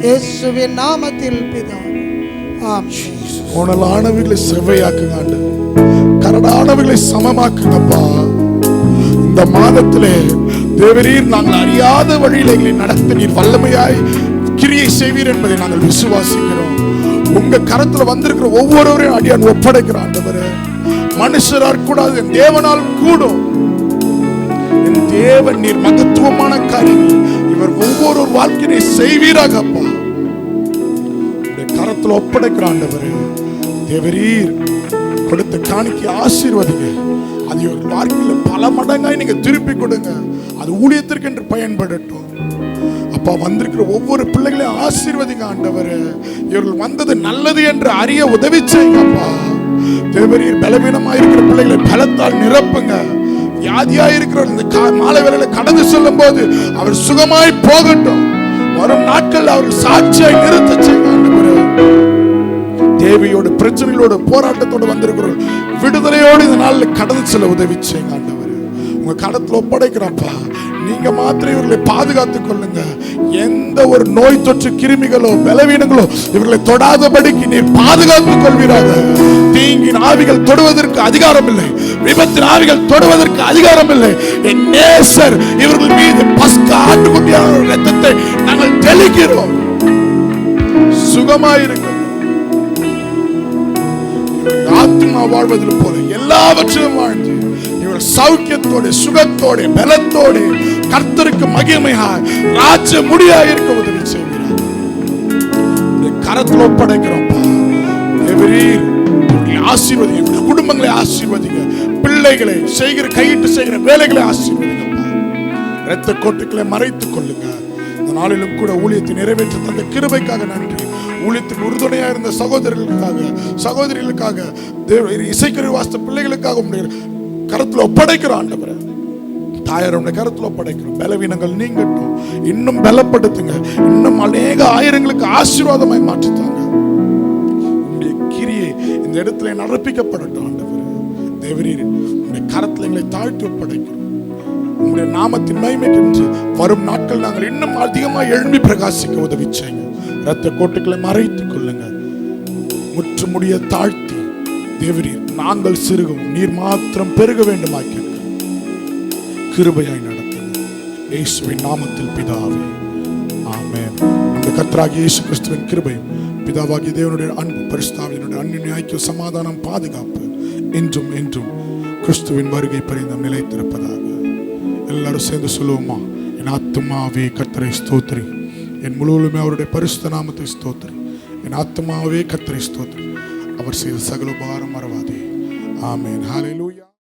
இயேசுவின் நாமத்தில் பிதாவே, ஆமென். கோணலானவைகளை செவ்வையாக்குங்க ஆண்டவரே, கரடானவைகளை சமமாக்குங்கப்பா. இந்த மாதத்திலே தேவரீர் நாங்கள் அறியாத வழியில எங்களை நடத்த நீர் வல்லமையாய் கிரியை செய்வீர் என்பதை நாங்கள் விசுவாசிக்கிறோம். உங்க கரத்துல வந்திருக்கிற ஒவ்வொருவரையும் அடியான் ஒப்படைக்கிற ஆண்டவரே, மனுஷரால் கூடாது, என் தேவனால் கூடும். என் தேவன் நீர் மகத்துவமான காரியங்கள் இவர் ஒவ்வொரு வாழ்க்கையை செய்வீராக அப்பா. கரத்துல ஒப்படைக்கிற ஆண்டவரே, தேவரீர் கொடுத்த காணிக்கை ஆசீர்வதிங்க. அது இவர்கள் வாழ்க்கையில் பல மடங்காய் நீங்க திருப்பி கொடுங்க. அது ஊழியத்திற்கு என்று பயன்படட்டும் அப்பா. வந்திருக்கிற ஒவ்வொரு பிள்ளைகளையும் ஆசீர்வதிங்க ஆண்டவரே. இவர்கள் வந்தது நல்லது என்று அறிய உதவி செய்யுங்க அப்பா. தேவரீர் பலவீனமாயிருக்கிற பிள்ளைகளை பலத்தால் நிரப்புங்க. வியாதியாயிருக்கிற இந்த மாலை வேளையில கடந்து செல்லும் போது அவர் சுகமாய் போகட்டும். வரும் நாட்கள் அவர்கள் சாட்சியாய் நிறுத்த செய்யுங்க ஆண்டவரே. தேவையோடு பிரச்சனைகளோடு போராட்டத்தோடு வந்திருக்கிறோம், விடுதலையோடு இந்த நாளில் கடந்து செல்ல உதவி செய்யுங்க ஆண்டவரே. உங்க கடத்துல ஒப்படைக்கிறப்பா, நீங்க மாத்திரம் இவர்களை பாதுகாத்துக் கொள்ளுங்க. எந்த ஒரு நோய் தொற்று கிருமிகளோ பலவீனங்களோ இவர்களை தொடாதபடிக்கு நீர் பாதுகாத்துக் கொள்வீராக. தீங்கின் ஆவிகள் தொடுவதற்கு அதிகாரம் இல்லை, விபத்தின் ஆவிகள் தொடுவதற்கு அதிகாரம் இல்லை. என் நேசர் இவர்கள் மீது பஸ்கா ஆட்டுக்குட்டியான இரத்தத்தை நாங்கள் தெளிக்கிறோம். சுகமாயிருக்க ஆத்மா வாழ்வதில் போல எல்லாவற்றிலும் வாழ்ந்து இவர் சௌக்கியத்தோடு சுகத்தோடு பலத்தோடு கர்த்தருக்கு மகிமையாய் ராஜ முடியாய் இருக்க உதவி செய்கிறார். கரத்தில் ஒப்படைக்கிறோம்ப்பா. ஆசீர்வதிங்க, குடும்பங்களை ஆசீர்வதிங்க, பிள்ளைகளை செய்கிற கையிட்டு செய்கிற வேலைகளை ஆசீர்வதிங்கப்பா. இரத்த கோட்டுக்களை மறைத்துக் கொள்ளுங்க. இந்த நாளிலும் கூட ஊழியத்தை நிறைவேற்ற தந்த கிருபைக்காக நன்றி. ஊழியத்துக்கு உறுதுணையா இருந்த சகோதரர்களுக்காக சகோதரிகளுக்காக இசைக்கருவி வாசித்த பிள்ளைகளுக்காக உங்களுடைய கரத்துல ஒப்படைக்கிற ஆண்டவரே. தாயார் உடைய கரத்துல ஒப்படைக்கிறோம். பலவீனங்கள் நீங்கட்டும், இன்னும் பலப்படுத்துங்க, இன்னும் அநேக ஆயிரங்களுக்கு ஆசீர்வாதமாய் மாற்றித்தாங்க. உங்களுடைய கிரியை இந்த இடத்துல நடப்பிக்கப்படட்டும் ஆண்டவரே. தேவரீர் உங்களுடைய கரத்துல எங்களை தாழ்த்தி ஒப்படைக்கிறோம். உங்களுடைய நாமத்தின் மகிமைக்கு வரும் நாட்கள் நாங்கள் இன்னும் அதிகமாக எழும்பி பிரகாசிக்க உதவி செய்யுங்க. இரத்த கோட்டுக்களை மறைத்துக் கொள்ளுங்க. முற்றுமுடிய தாழ்த்தி தேவரீர் நாங்கள் சிறுகவும் நீர் மாத்திரம் பெருக வேண்டுமாய் கேட்க கிருபையாய் நடத்துங்க. இயேசுவின் நாமத்தில் பிதாவே, ஆமென். அந்த கர்த்தராகிய இயேசு கிறிஸ்துவின் கிருபையும் பிதாவாகிய தேவனுடைய அன்பு பரிசுத்தாவினுடைய அன்பின் ஐக்கியம் சமாதானம் பாதுகாப்பு என்றும் என்றும் கிறிஸ்துவின் வருகை பரிந்தம் நிலைத்திருப்பதாக. எல்லாரும் சேர்ந்து சொல்லுவோமா? என் ஆத்துமாவே கர்த்தரை ஸ்தோத்திரி, என் முழுவதுமே அவருடைய பரிசுத்த நாமத்தை ஸ்தோத்திரி. என் ஆத்துமாவே கர்த்தரை ஸ்தோத்திரி, அவர் செய்த சகல உபகாரம் மறவாதே. ஆமென். ஹல்லேலூயா.